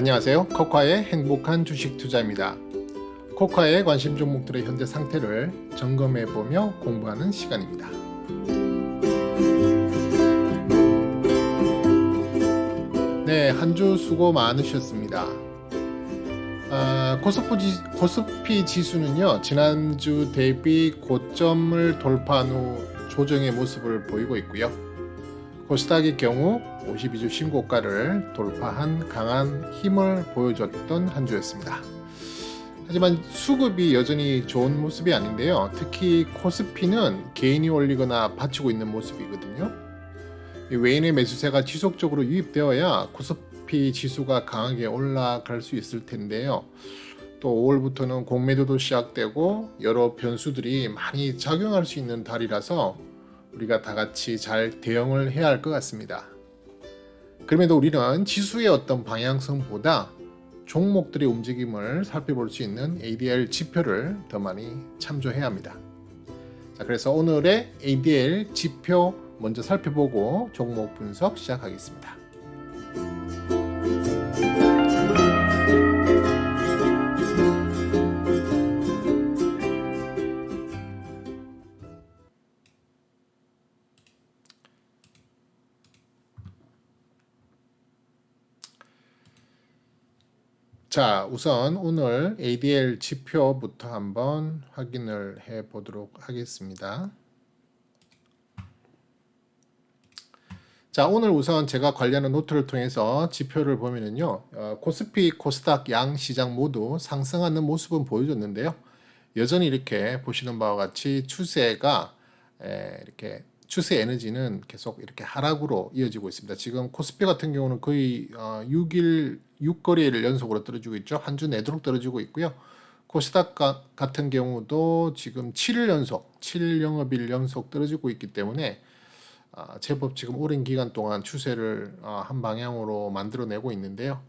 안녕하세요. 코카의 행복한 주식 투자입니다. 코카의 관심 종목들의 현재 상태를 점검해보며 공부하는 시간입니다. 네, 한 주 수고 많으셨습니다. 코스피 지수는요, 지난주 대비 고점을 돌파한 후 조정의 모습을 보이고 있고요. 코스닥의 경우 52주 신고가를 돌파한 강한 힘을 보여줬던 한 주였습니다. 하지만 수급이 여전히 좋은 모습이 아닌데요. 특히 코스피는 개인이 올리거나 받치고 있는 모습이거든요. 외인의 매수세가 지속적으로 유입되어야 코스피 지수가 강하게 올라갈 수 있을 텐데요. 또 5월부터는 공매도도 시작되고 여러 변수들이 많이 작용할 수 있는 달이라서 우리가 다 같이 잘 대응을 해야 할 것 같습니다. 그럼에도 우리는 지수의 어떤 방향성보다 종목들의 움직임을 살펴볼 수 있는 ADR 지표를 더 많이 참조해야 합니다. 자, 그래서 오늘의 ADR 지표 먼저 살펴보고 종목 분석 시작하겠습니다. 자, 우선 오늘 ADR 지표부터 한번 확인을 해 보도록 하겠습니다. 자, 오늘 우선 제가 관리하는 노트를 통해서 지표를 보면은요, 코스피, 코스닥 양 시장 모두 상승하는 모습은 보여줬는데요. 여전히 이렇게 보시는 바와 같이 추세가 이렇게 추세 에너지는 계속 이렇게 하락으로 이어지고 있습니다. 지금 코스피 같은 경우는 거의 6거래일 연속으로 떨어지고 있죠. 한 주 내도록 떨어지고 있고요. 코스닥 같은 경우도 지금 7일 연속, 7일 영업일 연속 떨어지고 있기 때문에 제법 지금 오랜 기간 동안 추세를 한 방향으로 만들어내고 있는데요.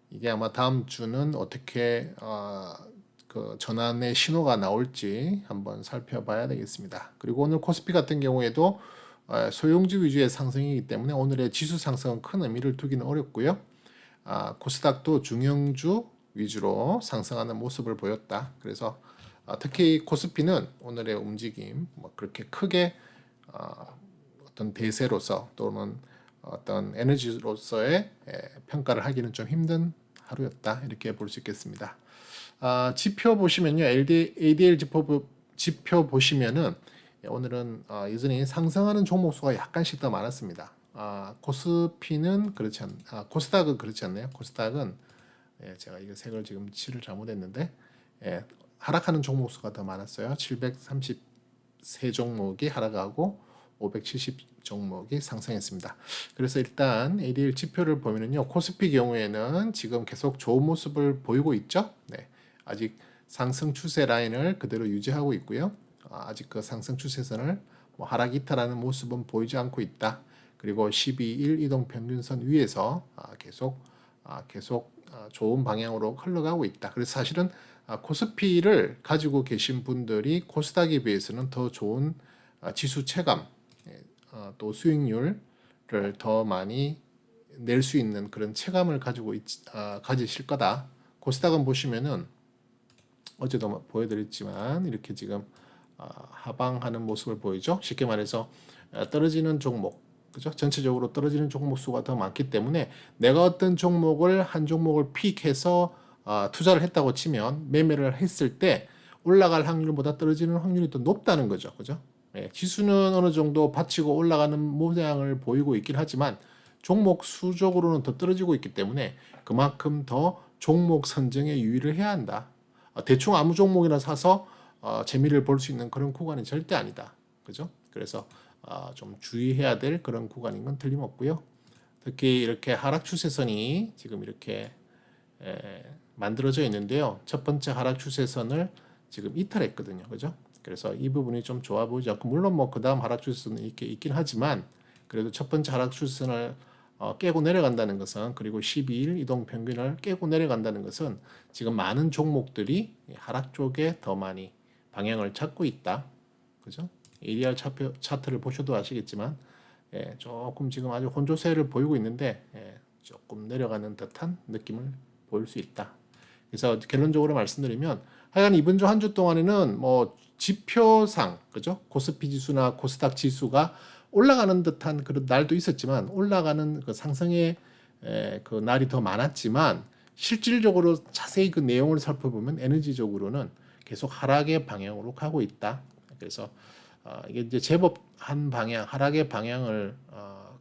이게 아마 다음 주는 어떻게 그 전환의 신호가 나올지 한번 살펴봐야 되겠습니다. 그리고 오늘 코스피 같은 경우에도 소형주 위주의 상승이기 때문에 오늘의 지수 상승은 큰 의미를 두기는 어렵고요. 코스닥도 중형주 위주로 상승하는 모습을 보였다. 그래서 특히 코스피는 오늘의 움직임 뭐 그렇게 크게 어떤 대세로서 또는 어떤 에너지로서의 평가를 하기는 좀 힘든 하루였다. 이렇게 볼 수 있겠습니다. 지표 보시면요, ADR 지표 보시면은 오늘은 여전히 상승하는 종목 수가 약간씩 더 많았습니다. 코스피는 그렇지 코스닥은 그렇지 않네요. 코스닥은 제가 이거 색을 지금 칠을 잘못했는데 하락하는 종목 수가 더 많았어요. 733 종목이 하락하고 570 종목이 상승했습니다. 그래서 일단 ADR 지표를 보면은요, 코스피 경우에는 지금 계속 좋은 모습을 보이고 있죠. 네, 아직 상승 추세 라인을 그대로 유지하고 있고요. 아직 그 상승 추세선을 뭐 하락 이탈하는 모습은 보이지 않고 있다. 그리고 12일 이동 평균선 위에서 계속 좋은 방향으로 흘러가고 있다. 그래서 사실은 코스피를 가지고 계신 분들이 코스닥에 비해서는 더 좋은 지수 체감 또 수익률을 더 많이 낼 수 있는 그런 체감을 가지실 거다. 코스닥은 보시면은 어제도 보여드렸지만 이렇게 지금 하방하는 모습을 보이죠. 쉽게 말해서 떨어지는 종목, 그죠? 전체적으로 떨어지는 종목 수가 더 많기 때문에 내가 어떤 종목을 한 종목을 픽해서 투자를 했다고 치면 매매를 했을 때 올라갈 확률보다 떨어지는 확률이 더 높다는 거죠, 그죠? 지수는 어느 정도 받치고 올라가는 모양을 보이고 있긴 하지만 종목 수적으로는 더 떨어지고 있기 때문에 그만큼 더 종목 선정에 유의를 해야 한다. 대충 아무 종목이나 사서 재미를 볼 수 있는 그런 구간이 절대 아니다. 그죠? 그래서 좀 주의해야 될 그런 구간인 건 틀림없고요. 특히 이렇게 하락 추세선이 지금 이렇게 만들어져 있는데요. 첫 번째 하락 추세선을 지금 이탈했거든요. 그죠? 그래서 이 부분이 좀 좋아 보이지 않고, 물론 뭐 그 다음 하락 추세선은 이렇게 있긴 하지만 그래도 첫 번째 하락 추세선을 깨고 내려간다는 것은, 그리고 12일 이동 평균을 깨고 내려간다는 것은 지금 많은 종목들이 하락 쪽에 더 많이 방향을 찾고 있다. 그죠? ADR 차트를 보셔도 아시겠지만 조금 지금 아주 혼조세를 보이고 있는데 조금 내려가는 듯한 느낌을 보일 수 있다. 그래서 결론적으로 말씀드리면 하여간 이번 주 한 주 동안에는 뭐 지표상 그죠? 코스피 지수나 코스닥 지수가 올라가는 듯한 그런 날도 있었지만 올라가는 그 상승의 그 날이 더 많았지만 실질적으로 자세히 그 내용을 살펴보면 에너지적으로는 계속 하락의 방향으로 가고 있다. 그래서 이게 이제 제법 한 방향 하락의 방향을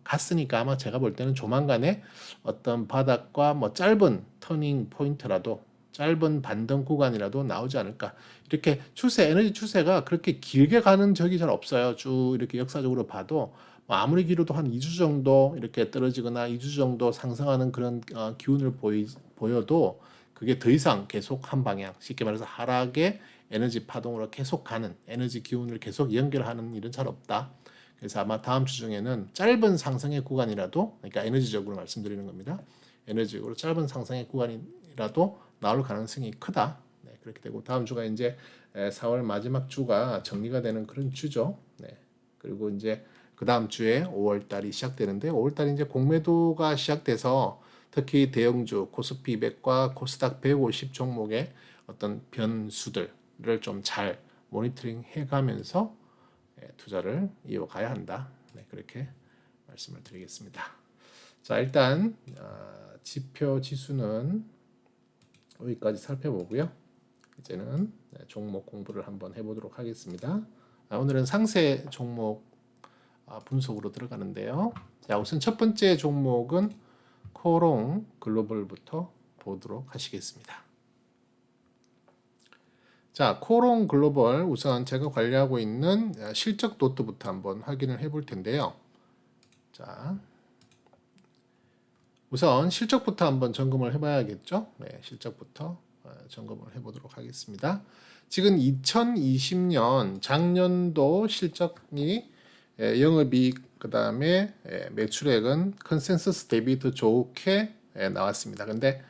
갔으니까 아마 제가 볼 때는 조만간에 어떤 바닥과 뭐 짧은 터닝 포인트라도 짧은 반등 구간이라도 나오지 않을까. 이렇게 추세, 에너지 추세가 그렇게 길게 가는 적이 잘 없어요. 쭉 이렇게 역사적으로 봐도 뭐 아무리 길어도 한 2주 정도 이렇게 떨어지거나 2주 정도 상승하는 그런 기운을 보여도 그게 더 이상 계속 한 방향, 쉽게 말해서 하락의 에너지 파동으로 계속 가는 에너지 기운을 계속 연결하는 일은 잘 없다. 그래서 아마 다음 주 중에는 짧은 상승의 구간이라도, 그러니까 에너지적으로 말씀드리는 겁니다. 에너지적으로 짧은 상승의 구간이라도 나올 가능성이 크다. 네, 그렇게 되고 다음 주가 이제 4월 마지막 주가 정리가 되는 그런 주죠. 네, 그리고 이제 그 다음 주에 5월 달이 시작되는데 5월 달이 이제 공매도가 시작돼서 특히 대형주 코스피 200과 코스닥 150 종목의 어떤 변수들을 좀 잘 모니터링 해가면서 투자를 이어가야 한다. 네, 그렇게 말씀을 드리겠습니다. 자, 일단 지표 지수는 여기까지 살펴보고요. 이제는 종목 공부를 한번 해보도록 하겠습니다. 오늘은 상세 종목 분석으로 들어가는데요. 자, 우선 첫 번째 종목은 코롱 글로벌부터 보도록 하시겠습니다. 자, 코롱 글로벌 우선 제가 관리하고 있는 실적 도트부터 한번 확인을 해볼 텐데요. 자, 우선 실적부터 한번 점검을 해봐야겠죠. 네, 실적부터 점검을 해보도록 하겠습니다. 지금 2020년 작년도 실적이 영업이익 그 다음에 매출액은 컨센서스 대비 더 좋게 나왔습니다. 근데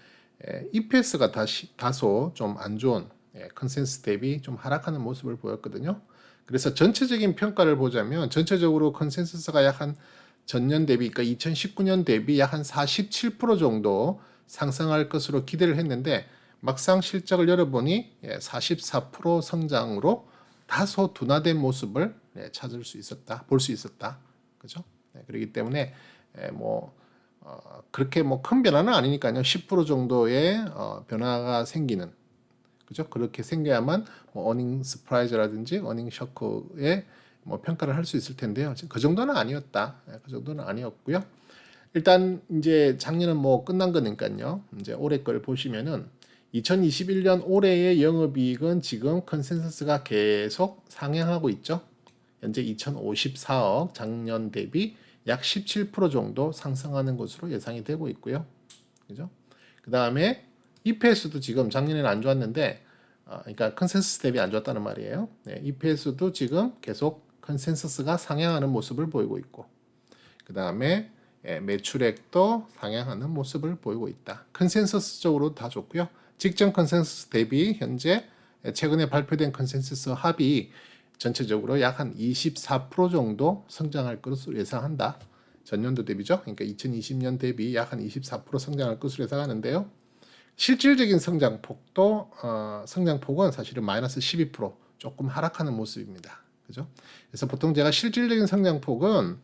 EPS가 다소 좀 안 좋은 컨센서스 대비 좀 하락하는 모습을 보였거든요. 그래서 전체적인 평가를 보자면 전체적으로 컨센서스가 약 한 전년 대비, 그러니까 2019년 대비 약 한 47% 정도 상승할 것으로 기대를 했는데 막상 실적을 열어보니 44% 성장으로 다소 둔화된 모습을 찾을 수 있었다, 볼 수 있었다, 그죠? 그렇기 때문에 뭐 그렇게 뭐 큰 변화는 아니니까요. 10% 정도의 변화가 생기는, 그죠? 그렇게 생겨야만 뭐 어닝 서프라이즈라든지 어닝 쇼크에 뭐 평가를 할 수 있을 텐데요. 그 정도는 아니었다. 그 정도는 아니었고요. 일단 이제 작년은 뭐 끝난 거니까요. 이제 올해 걸 보시면은 2021년 올해의 영업이익은 지금 컨센서스가 계속 상향하고 있죠. 현재 2054억, 작년 대비 약 17% 정도 상승하는 것으로 예상이 되고 있고요. 그죠? 그 다음에 EPS도 지금 작년에는 안 좋았는데, 그러니까 컨센서스 대비 안 좋았다는 말이에요. 네, EPS도 지금 계속 컨센서스가 상향하는 모습을 보이고 있고, 그 다음에 매출액도 상향하는 모습을 보이고 있다. 컨센서스적으로 다 좋고요. 직전 컨센서스 대비 현재 최근에 발표된 컨센서스 합이 전체적으로 약 한 24% 정도 성장할 것으로 예상한다. 전년도 대비죠. 그러니까 2020년 대비 약 한 24% 성장할 것으로 예상하는데요. 실질적인 성장폭은 사실은 마이너스 12% 조금 하락하는 모습입니다. 그죠? 그래서 보통 제가 실질적인 성장폭은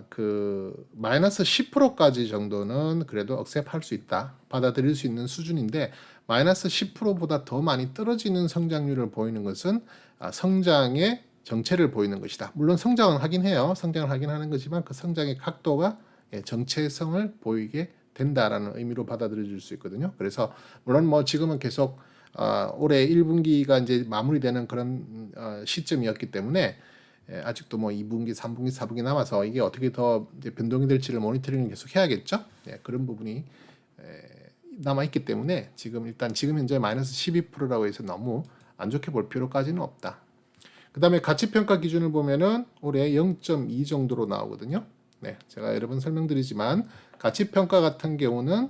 그 마이너스 10%까지 정도는 그래도 억셉할 수 있다, 받아들일 수 있는 수준인데 마이너스 10%보다 더 많이 떨어지는 성장률을 보이는 것은 성장의 정체를 보이는 것이다. 물론 성장은 하긴 해요. 성장을 하긴 하는 거지만 그 성장의 각도가 정체성을 보이게 된다라는 의미로 받아들여질 수 있거든요. 그래서 물론 뭐 지금은 계속 올해 1분기가 이제 마무리되는 그런 시점이었기 때문에 아직도 뭐 2분기, 3분기, 4분기 남아서 이게 어떻게 더 변동이 될지를 모니터링을 계속 해야겠죠. 그런 부분이 남아 있기 때문에 지금 현재 마이너스 12%라고 해서 너무 안 좋게 볼 필요까지는 없다. 그 다음에 가치평가 기준을 보면은 올해 0.2 정도로 나오거든요. 네, 제가 여러 번 설명드리지만 가치평가 같은 경우는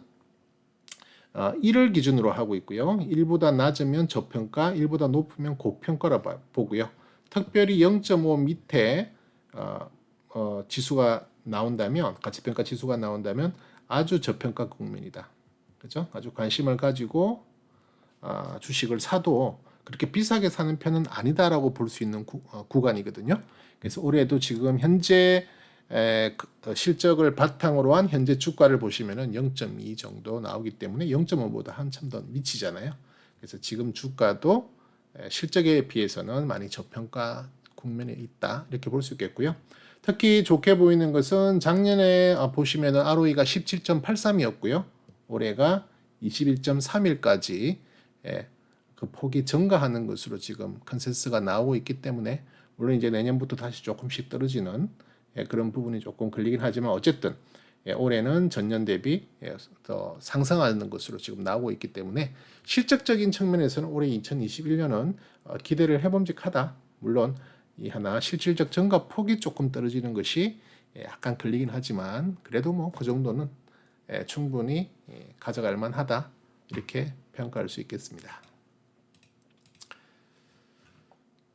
1을 기준으로 하고 있고요. 1보다 낮으면 저평가, 1보다 높으면 고평가라 보고요. 특별히 0.5 밑에 지수가 나온다면, 가치평가 지수가 나온다면 아주 저평가 국면이다. 그죠? 아주 관심을 가지고 주식을 사도 그렇게 비싸게 사는 편은 아니다라고 볼 수 있는 구간이거든요. 그래서 올해도 지금 현재 실적을 바탕으로 한 현재 주가를 보시면은 0.2 정도 나오기 때문에 0.5보다 한참 더 미치잖아요. 그래서 지금 주가도 실적에 비해서는 많이 저평가 국면에 있다 이렇게 볼 수 있겠고요. 특히 좋게 보이는 것은 작년에 보시면은 ROE가 17.83이었고요. 올해가 21.31까지 그 폭이 증가하는 것으로 지금 컨센서스가 나오고 있기 때문에 물론 이제 내년부터 다시 조금씩 떨어지는 그런 부분이 조금 걸리긴 하지만 어쨌든 올해는 전년 대비 더 상승하는 것으로 지금 나오고 있기 때문에 실적적인 측면에서는 올해 2021년은 기대를 해봄직하다. 물론 이 하나 실질적 증가 폭이 조금 떨어지는 것이 약간 걸리긴 하지만 그래도 뭐 그 정도는 충분히 가져갈 만하다 이렇게 평가할 수 있겠습니다.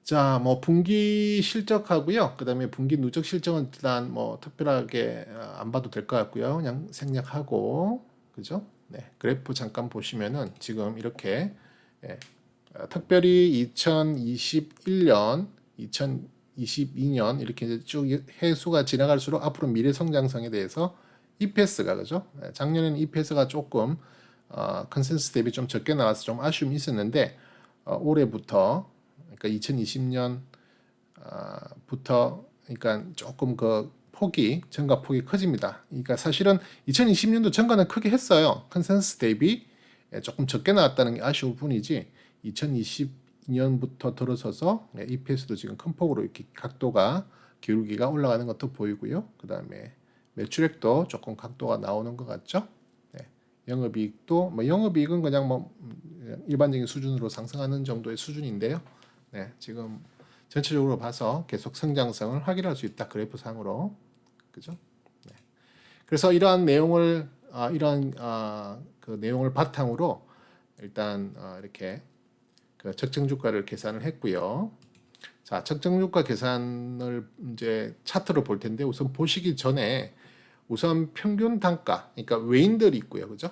자, 뭐 분기 실적하고요. 그다음에 분기 누적 실적은 일단 뭐 특별하게 안 봐도 될 것 같고요. 그냥 생략하고 그죠? 네, 그래프 잠깐 보시면은 지금 이렇게 특별히 2021년, 2022년 이렇게 이제 쭉 해수가 지나갈수록 앞으로 미래 성장성에 대해서 EPS가 그죠? 작년에는 EPS가 조금 컨센서스 대비 좀 적게 나와서 좀 아쉬움이 있었는데 올해부터 그러니까 2020년부터 그러니까 조금 그 폭이 증가 폭이 커집니다. 그러니까 사실은 2020년도 증가는 크게 했어요. 컨센서스 대비 조금 적게 나왔다는 게 아쉬울 뿐이지 2022년부터 들어서서 EPS도 지금 큰 폭으로 이렇게 각도가 기울기가 올라가는 것도 보이고요. 그 다음에 매출액도 조금 각도가 나오는 것 같죠. 네. 영업이익도 뭐 영업이익은 그냥 뭐 일반적인 수준으로 상승하는 정도의 수준인데요. 네, 지금 전체적으로 봐서 계속 성장성을 확인할 수 있다. 그래프상으로. 그죠? 네. 그래서 이러한 내용을 그 내용을 바탕으로 일단 이렇게 그 적정주가를 계산을 했고요. 자, 적정주가 계산을 이제 차트로 볼 텐데 우선 보시기 전에 우선 평균 단가, 그러니까 외인들이 있고요. 그죠?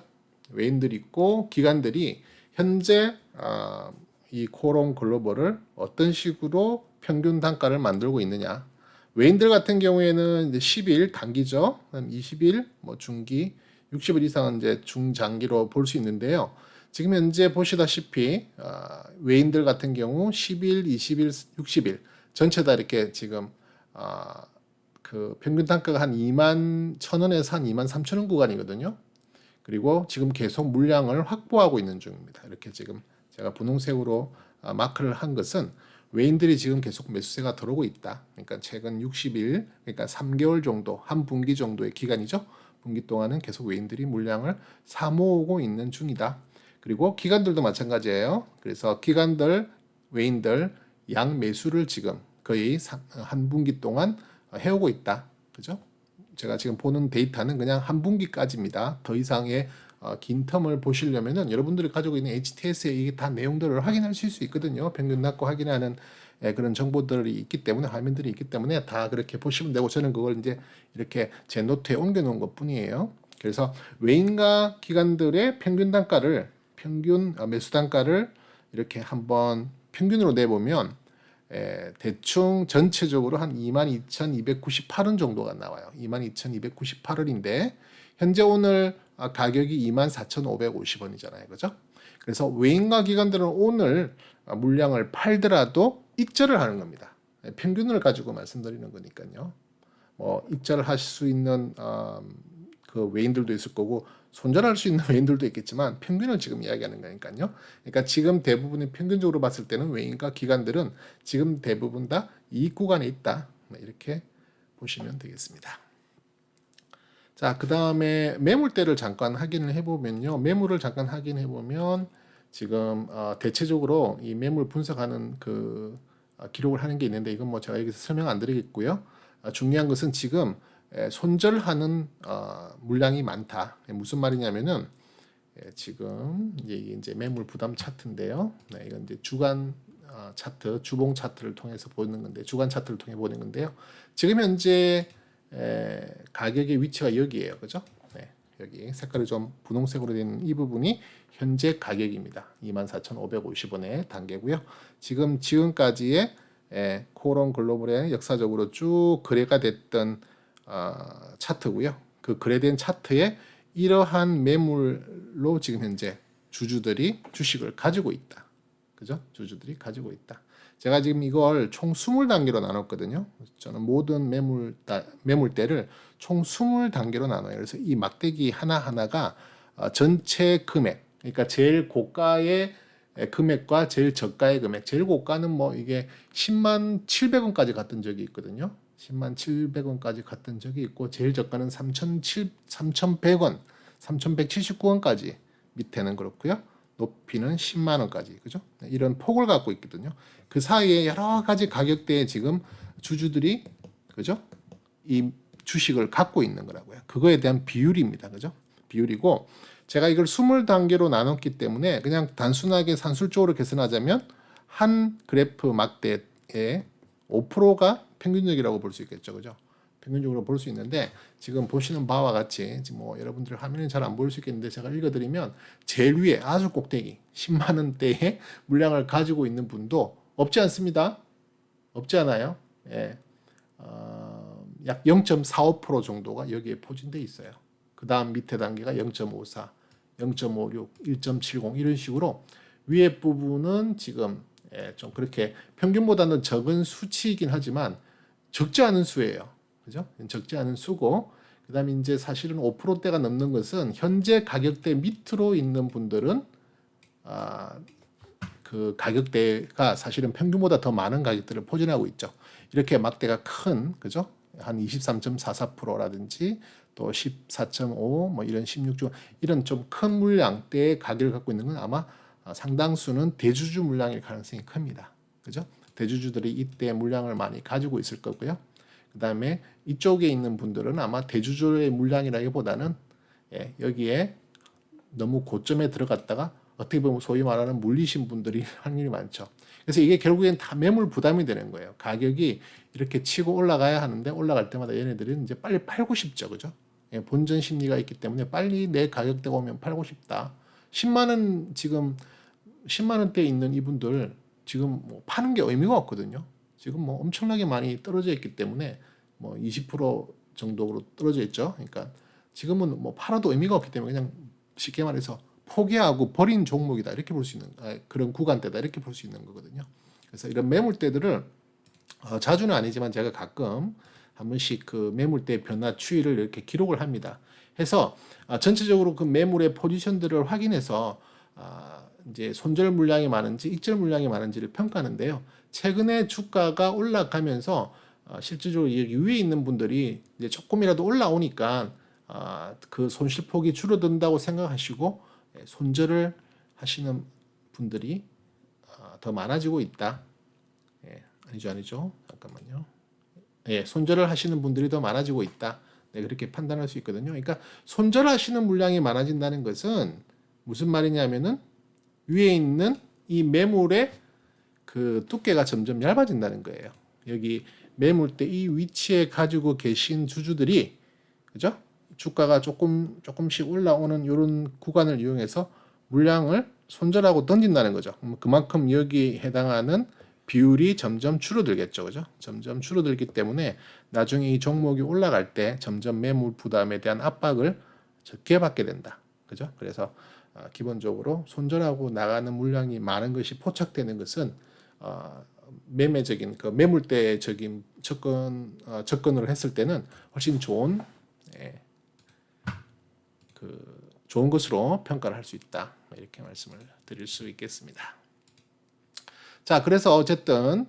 외인들이 있고 기관들이 현재 이 코롱 글로벌을 어떤 식으로 평균 단가를 만들고 있느냐. 외인들 같은 경우에는 이제 10일 단기죠. 20일, 뭐 중기, 60일 이상은 이제 중장기로 볼 수 있는데요. 지금 현재 보시다시피 외인들 같은 경우 10일, 20일, 60일 전체 다 이렇게 지금 그 평균 단가가 한 2만 1,000원에서 한 2만 3천 원 구간이거든요. 그리고 지금 계속 물량을 확보하고 있는 중입니다. 이렇게 지금 제가 분홍색으로 마크를 한 것은 외인들이 지금 계속 매수세가 들어오고 있다. 그러니까 최근 60일, 그러니까 3개월 정도, 한 분기 정도의 기간이죠. 분기 동안은 계속 외인들이 물량을 사 모으고 있는 중이다. 그리고 기관들도 마찬가지예요. 그래서 기관들, 외인들 양 매수를 지금 거의 한 분기 동안 해오고 있다. 그죠? 제가 지금 보는 데이터는 그냥 한 분기까지입니다. 더 이상의 긴 텀을 보시려면은 여러분들이 가지고 있는 HTS에 이게 다 내용들을 확인하실 수 있거든요. 평균 낙고 확인하는 그런 정보들이 있기 때문에 화면들이 있기 때문에 다 그렇게 보시면 되고 저는 그걸 이제 이렇게 제 노트에 옮겨 놓은 것 뿐이에요. 그래서 외인과 기관들의 평균 매수 단가를 이렇게 한번 평균으로 내보면 대충 전체적으로 한 22,298원 정도가 나와요. 22,298원인데 현재 오늘 가격이 24,550원이잖아요. 그죠? 그래서 외인과 기관들은 오늘 물량을 팔더라도 익절을 하는 겁니다. 평균을 가지고 말씀드리는 거니까요. 뭐 익절을 하실 수 있는 그 외인들도 있을 거고 손절할 수 있는 외인들도 있겠지만 평균을 지금 이야기하는 거니까요. 그러니까 지금 대부분이 평균적으로 봤을 때는 외인과 기관들은 지금 대부분 다 이익 구간에 있다. 이렇게 보시면 되겠습니다. 자, 그 다음에 매물대를 잠깐 확인을 해보면요. 매물을 잠깐 확인해 보면 지금 대체적으로 이 매물 분석하는 그 기록을 하는 게 있는데 이건 뭐 제가 여기서 설명 안 드리겠고요. 중요한 것은 지금 손절하는 물량이 많다. 무슨 말이냐면은 지금 이제 매물 부담 차트인데요. 네, 이건 이제 주간 차트, 주봉 차트를 통해서 보는 건데 주간 차트를 통해 보는 건데요. 지금 현재 가격의 위치가 여기에요, 그죠? 네, 여기 색깔이 좀 분홍색으로 된 이 부분이 현재 가격입니다. 24,550원의 단계고요. 지금까지의 코오롱 글로벌의 역사적으로 쭉 거래가 됐던 차트고요. 그 거래된 차트에 이러한 매물로 지금 현재 주주들이 주식을 가지고 있다. 그죠? 주주들이 가지고 있다. 제가 지금 이걸 총 20단계로 나눴거든요. 저는 모든 매물대를 총 20단계로 나눠요. 그래서 이 막대기 하나하나가 전체 금액, 그러니까 제일 고가의 금액과 제일 저가의 금액, 제일 고가는 뭐 이게 10만 700원까지 갔던 적이 있거든요. 10만 700원까지 갔던 적이 있고 제일 저가는 3,100원, 3,179원까지 밑에는 그렇고요. 높이는 10만 원까지, 그죠? 이런 폭을 갖고 있거든요. 그 사이에 여러 가지 가격대에 지금 주주들이, 그죠? 이 주식을 갖고 있는 거라고요. 그거에 대한 비율입니다, 그죠? 비율이고, 제가 이걸 20단계로 나눴기 때문에 그냥 단순하게 산술적으로 계산하자면 한 그래프 막대의 5%가 평균적이라고 볼 수 있겠죠, 그죠? 평균적으로 볼 수 있는데 지금 보시는 바와 같이 뭐 여러분들 화면에 잘 안 보일 수 있겠는데 제가 읽어드리면 제일 위에 아주 꼭대기 10만 원대의 물량을 가지고 있는 분도 없지 않습니다. 없지 않아요. 예. 약 0.45% 정도가 여기에 포진돼 있어요. 그 다음 밑에 단계가 0.54, 0.56, 1.70 이런 식으로 위에 부분은 지금 좀 그렇게 평균보다는 적은 수치이긴 하지만 적지 않은 수예요. 그죠? 적지 않은 수고, 그 다음에 이제 사실은 5%대가 넘는 것은 현재 가격대 밑으로 있는 분들은 그 가격대가 사실은 평균보다 더 많은 가격대를 포진하고 있죠. 이렇게 막대가 큰, 그죠? 한 23.44%라든지 또 14.5, 뭐 이런 16주, 이런 좀 큰 물량대의 가격을 갖고 있는 건 아마 상당수는 대주주 물량일 가능성이 큽니다. 그죠? 대주주들이 이때 물량을 많이 가지고 있을 거고요. 그 다음에 이쪽에 있는 분들은 아마 대주주의 물량이라기보다는 여기에 너무 고점에 들어갔다가 어떻게 보면 소위 말하는 물리신 분들이 확률이 많죠. 그래서 이게 결국엔 다 매물 부담이 되는 거예요. 가격이 이렇게 치고 올라가야 하는데 올라갈 때마다 얘네들은 이제 빨리 팔고 싶죠. 그죠? 본전 심리가 있기 때문에 빨리 내 가격대가 오면 팔고 싶다. 10만 원 지금 10만 원대에 있는 이분들 지금 뭐 파는 게 의미가 없거든요. 지금 뭐 엄청나게 많이 떨어져 있기 때문에 뭐 20% 정도로 떨어져 있죠. 그러니까 지금은 뭐 팔아도 의미가 없기 때문에 그냥 쉽게 말해서 포기하고 버린 종목이다 이렇게 볼 수 있는 그런 구간대다 이렇게 볼 수 있는 거거든요. 그래서 이런 매물대들을 자주는 아니지만 제가 가끔 한 번씩 그 매물대 변화 추이를 이렇게 기록을 합니다. 해서 전체적으로 그 매물의 포지션들을 확인해서 이제 손절 물량이 많은지 익절 물량이 많은지를 평가하는데요. 최근에 주가가 올라가면서 실질적으로 여기 위에 있는 분들이 이제 조금이라도 올라오니까 그 손실폭이 줄어든다고 생각하시고 손절을 하시는 분들이 더 많아지고 있다. 아니죠. 잠깐만요. 손절을 하시는 분들이 더 많아지고 있다. 그렇게 판단할 수 있거든요. 그러니까 손절하시는 물량이 많아진다는 것은 무슨 말이냐면은 위에 있는 이 매물의 그 두께가 점점 얇아진다는 거예요. 여기 매물대 이 위치에 가지고 계신 주주들이, 그죠? 주가가 조금씩 올라오는 이런 구간을 이용해서 물량을 손절하고 던진다는 거죠. 그만큼 여기 해당하는 비율이 점점 줄어들겠죠. 그죠? 점점 줄어들기 때문에 나중에 이 종목이 올라갈 때 점점 매물 부담에 대한 압박을 적게 받게 된다. 그죠? 그래서 기본적으로 손절하고 나가는 물량이 많은 것이 포착되는 것은 매매적인 그 매물대적인 접근을 했을 때는 훨씬 좋은 좋은 것으로 평가를 할 수 있다. 이렇게 말씀을 드릴 수 있겠습니다. 자, 그래서 어쨌든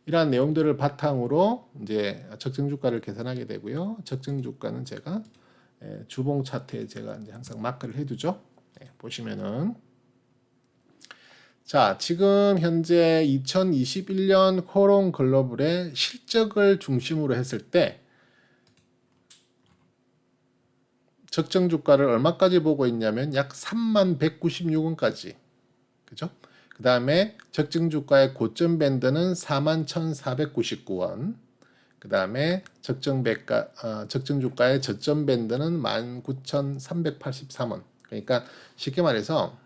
이러한 내용들을 바탕으로 이제 적정 주가를 계산하게 되고요. 적정 주가는 제가 주봉 차트에 제가 이제 항상 마크를 해두죠. 보시면은 자, 지금 현재 2021년 코오롱 글로벌의 실적을 중심으로 했을 때 적정 주가를 얼마까지 보고 있냐면 약 3196원까지. 그죠? 그 다음에 적정 주가의 고점 밴드는 41,499원. 그 다음에 적정 주가의 저점 밴드는 19,383원. 그러니까 쉽게 말해서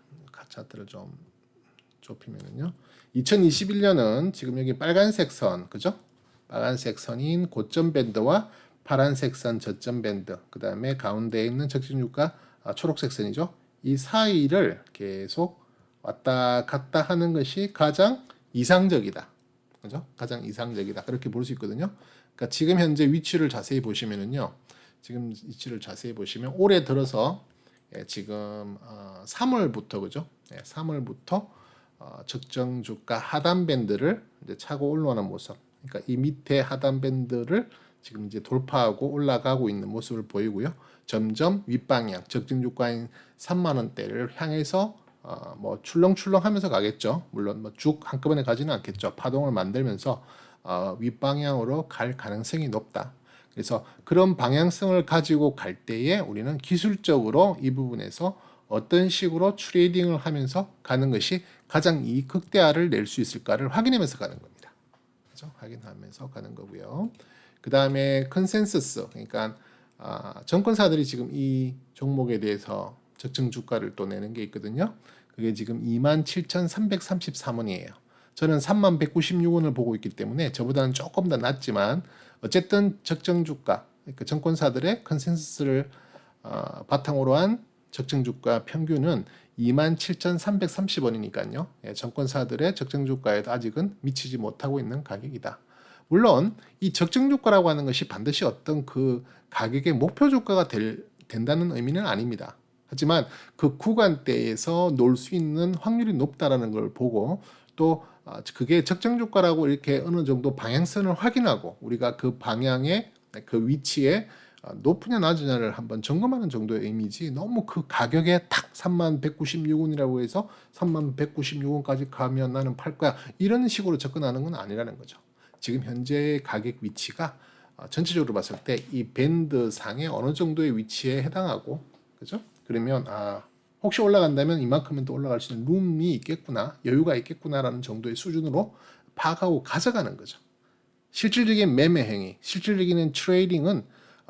차트를 좀 좁히면은요. 2021년은 지금 여기 빨간색 선, 그죠? 빨간색 선인 고점 밴드와 파란색 선 저점 밴드, 그 다음에 가운데에 있는 적정 주가 초록색 선이죠. 이 사이를 계속 왔다 갔다 하는 것이 가장 이상적이다. 그죠? 가장 이상적이다. 그렇게 볼 수 있거든요. 그러니까 지금 현재 위치를 자세히 보시면은요. 지금 위치를 자세히 보시면 올해 들어서 지금 3월부터 그죠? 3월부터 적정 주가 하단 밴드를 이제 차고 올라오는 모습. 그러니까 이 밑에 하단 밴드를 지금 이제 돌파하고 올라가고 있는 모습을 보이고요. 점점 윗방향 적정 주가인 3만 원대를 향해서 뭐 출렁출렁하면서 가겠죠. 물론 뭐 쭉 한꺼번에 가지는 않겠죠. 파동을 만들면서 윗방향으로 갈 가능성이 높다. 그래서 그런 방향성을 가지고 갈 때에 우리는 기술적으로 이 부분에서 어떤 식으로 트레이딩을 하면서 가는 것이 가장 이 극대화를 낼 수 있을까를 확인하면서 가는 겁니다. 그렇죠? 확인하면서 가는 거고요. 그 다음에 컨센서스, 그러니까 정권사들이 지금 이 종목에 대해서 적정 주가를 또 내는 게 있거든요. 그게 지금 27,333원이에요. 저는 3196원을 보고 있기 때문에 저보다는 조금 더 낮지만 어쨌든 적정 주가, 그러니까 정권사들의 컨센서스를 바탕으로 한 적정 주가 평균은 27,330원이니까요. 정권사들의 적정 주가에도 아직은 미치지 못하고 있는 가격이다. 물론 이 적정 주가라고 하는 것이 반드시 어떤 그 가격의 목표 주가가 된다는 의미는 아닙니다. 하지만 그 구간대에서 놀 수 있는 확률이 높다라는 걸 보고 또 그게 적정 주가라고 이렇게 어느 정도 방향선을 확인하고 우리가 그 방향의 그 위치에 높으냐 낮으냐를 한번 점검하는 정도의 의미지 너무 그 가격에 딱 3196원이라고 해서 3196원까지 가면 나는 팔 거야 이런 식으로 접근하는 건 아니라는 거죠. 지금 현재 가격 위치가 전체적으로 봤을 때 이 밴드 상의 어느 정도의 위치에 해당하고 그죠? 그러면 혹시 올라간다면 이만큼은 또 올라갈 수 있는 룸이 있겠구나, 여유가 있겠구나라는 정도의 수준으로 파악하고 가져가는 거죠. 실질적인 매매 행위, 실질적인 트레이딩은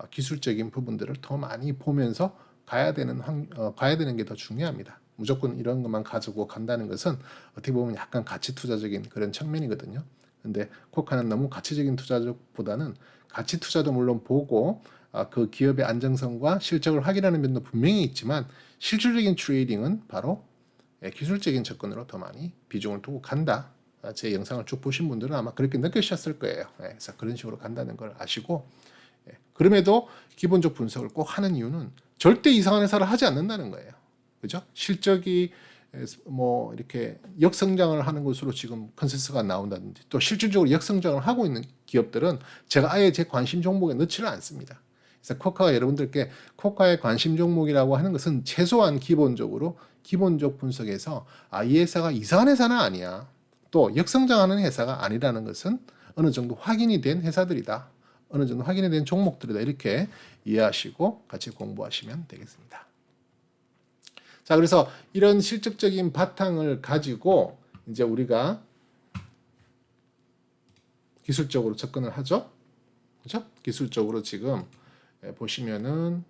기술적인 부분들을 더 많이 보면서 가야 되는 게 더 중요합니다. 무조건 이런 것만 가지고 간다는 것은 어떻게 보면 약간 가치 투자적인 그런 측면이거든요. 근데 코카는 너무 가치적인 투자보다는 가치 투자도 물론 보고 그 기업의 안정성과 실적을 확인하는 면도 분명히 있지만 실질적인 트레이딩은 바로 기술적인 접근으로 더 많이 비중을 두고 간다. 제 영상을 쭉 보신 분들은 아마 그렇게 느끼셨을 거예요. 그래서 그런 식으로 간다는 걸 아시고 그럼에도 기본적 분석을 꼭 하는 이유는 절대 이상한 회사를 하지 않는다는 거예요. 그죠? 실적이 뭐 이렇게 역성장을 하는 것으로 지금 컨센서스가 나온다든지 또 실질적으로 역성장을 하고 있는 기업들은 제가 아예 제 관심 종목에 넣지를 않습니다. 그래서 코카가 여러분들께 코카의 관심 종목이라고 하는 것은 최소한 기본적으로 기본적 분석에서 이 회사가 이상한 회사는 아니야. 또 역성장하는 회사가 아니라는 것은 어느 정도 확인이 된 회사들이다. 어느 정도 확인이 된 종목들이다. 이렇게 이해하시고 같이 공부하시면 되겠습니다. 자, 그래서 이런 실질적인 바탕을 가지고 이제 우리가 기술적으로 접근을 하죠. 그렇죠? 기술적으로 지금 보시면은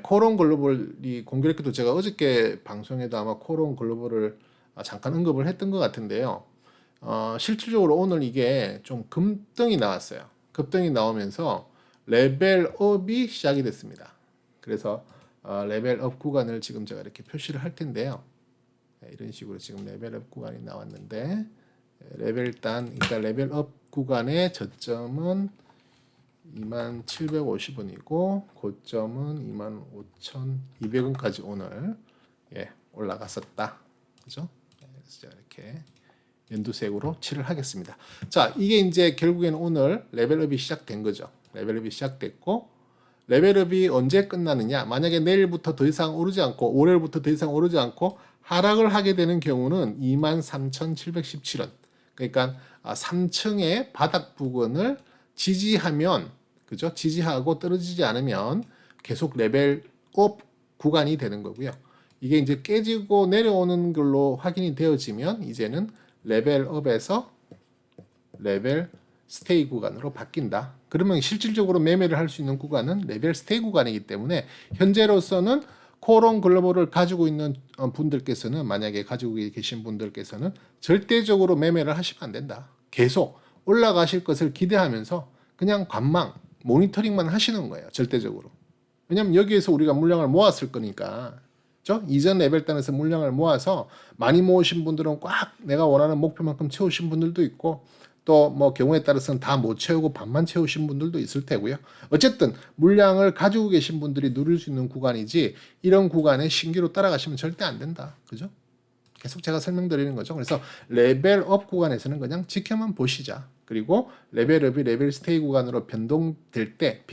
코론 글로벌이 공교롭게도 제가 어저께 방송에도 아마 코론 글로벌을 잠깐 언급을 했던 것 같은데요. 실질적으로 오늘 이게 좀 급등이 나왔어요. 급등이 나오면서 레벨업이 시작이 됐습니다. 그래서 레벨업 구간을 지금 제가 이렇게 표시를 할 텐데요. 이런 식으로 지금 레벨업 구간이 나왔는데 그러니까 레벨업 구간의 저점은 2750원이고 고점은 25200원까지 오늘 올라갔었다. 그죠? 그래서 제가 이렇게 연두색으로 칠을 하겠습니다. 자, 이게 이제 결국에는 오늘 레벨업이 시작된 거죠. 레벨업이 시작됐고 레벨업이 언제 끝나느냐? 만약에 내일부터 더 이상 오르지 않고 월요일부터 더 이상 오르지 않고 하락을 하게 되는 경우는 23,717원. 그러니까 3층의 바닥 부근을 지지하면 그죠? 지지하고 떨어지지 않으면 계속 레벨업 구간이 되는 거고요. 이게 이제 깨지고 내려오는 걸로 확인이 되어지면 이제는 레벨업에서 레벨 스테이 구간으로 바뀐다. 그러면 실질적으로 매매를 할 수 있는 구간은 레벨 스테이 구간이기 때문에 현재로서는 코론 글로벌을 가지고 있는 분들께서는 만약에 가지고 계신 분들께서는 절대적으로 매매를 하시면 안 된다. 계속 올라가실 것을 기대하면서 그냥 관망, 모니터링만 하시는 거예요. 절대적으로. 왜냐면 여기에서 우리가 물량을 모았을 거니까. 그죠? 이전 레벨단에서 물량을 모아서 많이 모으신 분들은 꽉 내가 원하는 목표만큼 채우신 분들도 있고 또 뭐 경우에 따라서는 다 못 채우고 반만 채우신 분들도 있을 테고요. 어쨌든 물량을 가지고 계신 분들이 누릴 수 있는 구간이지 이런 구간에 신규로 따라가시면 절대 안 된다. 그죠? 계속 제가 설명드리는 거죠. 그래서 레벨업 구간에서는 그냥 지켜만 보시자. 그리고 레벨업이 레벨 스테이 구간으로 변경될 때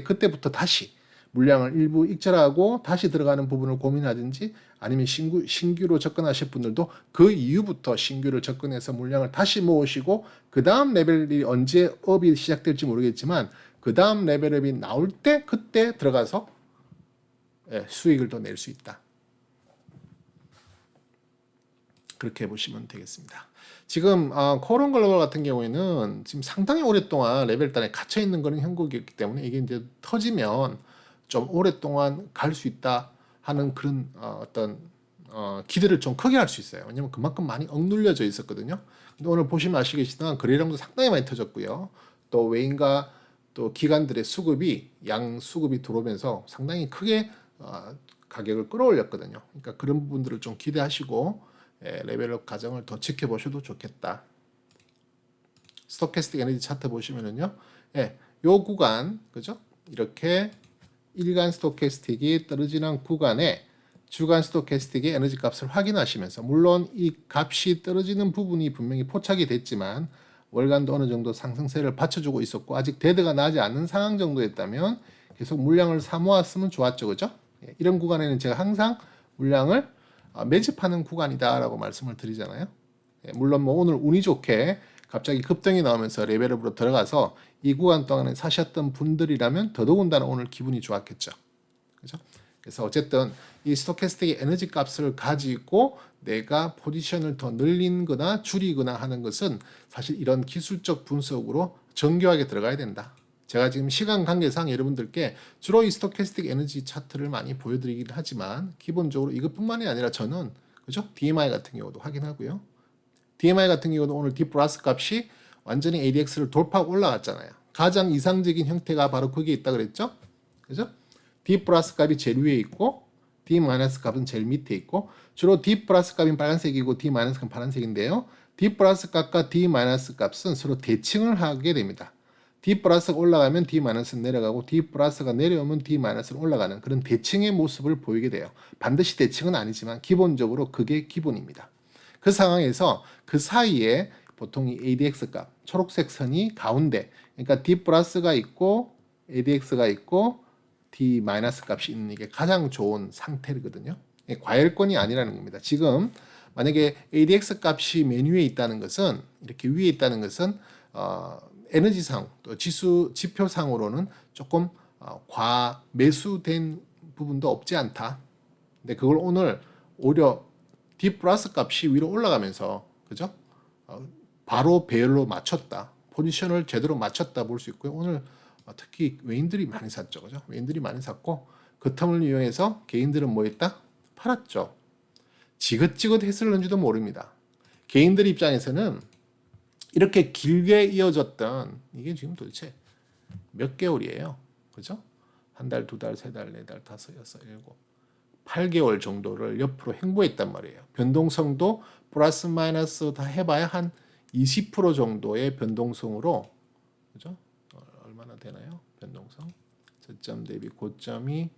그때부터 다시 물량을 일부 익절하고 다시 들어가는 부분을 고민하든지 아니면 신규로 접근하실 분들도 그 이후부터 신규를 접근해서 물량을 다시 모으시고 그 다음 레벨이 언제 업이 시작될지 모르겠지만 그 다음 레벨업이 나올 때 그때 들어가서 수익을 더 낼 수 있다. 그렇게 보시면 되겠습니다. 지금 코론 글로벌 같은 경우에는 지금 상당히 오랫동안 레벨단에 갇혀 있는 거는 형국이었기 때문에 이게 이제 터지면 좀 오랫동안 갈 수 있다 하는 그런 어떤 기대를 좀 크게 할 수 있어요. 왜냐면 그만큼 많이 억눌려져 있었거든요. 근데 오늘 보시면 아시겠지만 거래량도 상당히 많이 터졌고요. 또 외인과 또 기관들의 양 수급이 들어오면서 상당히 크게 가격을 끌어올렸거든요. 그러니까 그런 부분들을 좀 기대하시고 레벨업 과정을 더 지켜보셔도 좋겠다. 스토캐스틱 에너지 차트 보시면은요, 요 구간, 그죠? 이렇게 일간 스토캐스틱이 떨어지는 구간에 주간 스토캐스틱의 에너지 값을 확인하시면서 물론 이 값이 떨어지는 부분이 분명히 포착이 됐지만 월간도 어느 정도 상승세를 받쳐주고 있었고 아직 데드가 나지 않는 상황 정도였다면 계속 물량을 사모았으면 좋았죠, 그죠? 이런 구간에는 제가 항상 물량을 매집하는 구간이다라고 말씀을 드리잖아요. 물론 뭐 오늘 운이 좋게 갑자기 급등이 나오면서 레벨업으로 들어가서 이 구간 동안에 사셨던 분들이라면 더더군다나 오늘 기분이 좋았겠죠. 그죠? 그래서 어쨌든 이 스토캐스틱의 에너지 값을 가지고 내가 포지션을 더 늘리거나 줄이거나 하는 것은 사실 이런 기술적 분석으로 정교하게 들어가야 된다. 제가 지금 시간 관계상 여러분들께 주로 이 스토캐스틱 에너지 차트를 많이 보여드리긴 하지만 기본적으로 이것뿐만이 아니라 저는 그죠? DMI 같은 경우도 확인하고요. DMI 같은 경우도 오늘 D 플러스 값이 완전히 ADX를 돌파하고 올라갔잖아요. 가장 이상적인 형태가 바로 거기에 있다 그랬죠? 그죠? D 플러스 값이 제일 위에 있고 D 마이너스 값은 제일 밑에 있고 주로 D 플러스 값이 빨간색이고 D 마이너스 값은 파란색인데요. D 플러스 값과 D 마이너스 값은 서로 대칭을 하게 됩니다. D 플러스가 올라가면 D 마이너스는 내려가고 D 플러스가 내려오면 D 마이너스는 올라가는 그런 대칭의 모습을 보이게 돼요. 반드시 대칭은 아니지만 기본적으로 그게 기본입니다. 그 상황에서 그 사이에 보통 이 ADX 값, 초록색 선이 가운데, 그러니까 D 플러스가 있고 ADX가 있고 D 마이너스 값이 있는 이게 가장 좋은 상태거든요. 과열권이 아니라는 겁니다. 지금 만약에 ADX 값이 맨 위에 있다는 것은 이렇게 위에 있다는 것은 에너지상 또 지표상으로는 조금 과매수된 부분도 없지 않다. 근데 그걸 오늘 오히려 D 플러스 값이 위로 올라가면서 그죠? 바로 배열로 맞췄다. 포지션을 제대로 맞췄다 볼 수 있고요. 오늘 특히 외인들이 많이 샀죠. 그죠? 외인들이 많이 샀고 그 텀을 이용해서 개인들은 뭐 했다? 팔았죠. 지긋지긋 했을는지도 모릅니다. 개인들 입장에서는 이렇게 길게 이어졌던 이게 지금 도대체 몇 개월이에요. 그죠? 한 달, 두 달, 세 달, 네 달, 다섯, 여섯, 일곱, 8개월 정도를 옆으로 횡보했단 말이에요. 변동성도 플러스 마이너스 다 해봐야 한 20% 정도의 변동성으로 그죠? 얼마나 되나요? 변동성 저점 대비 고점이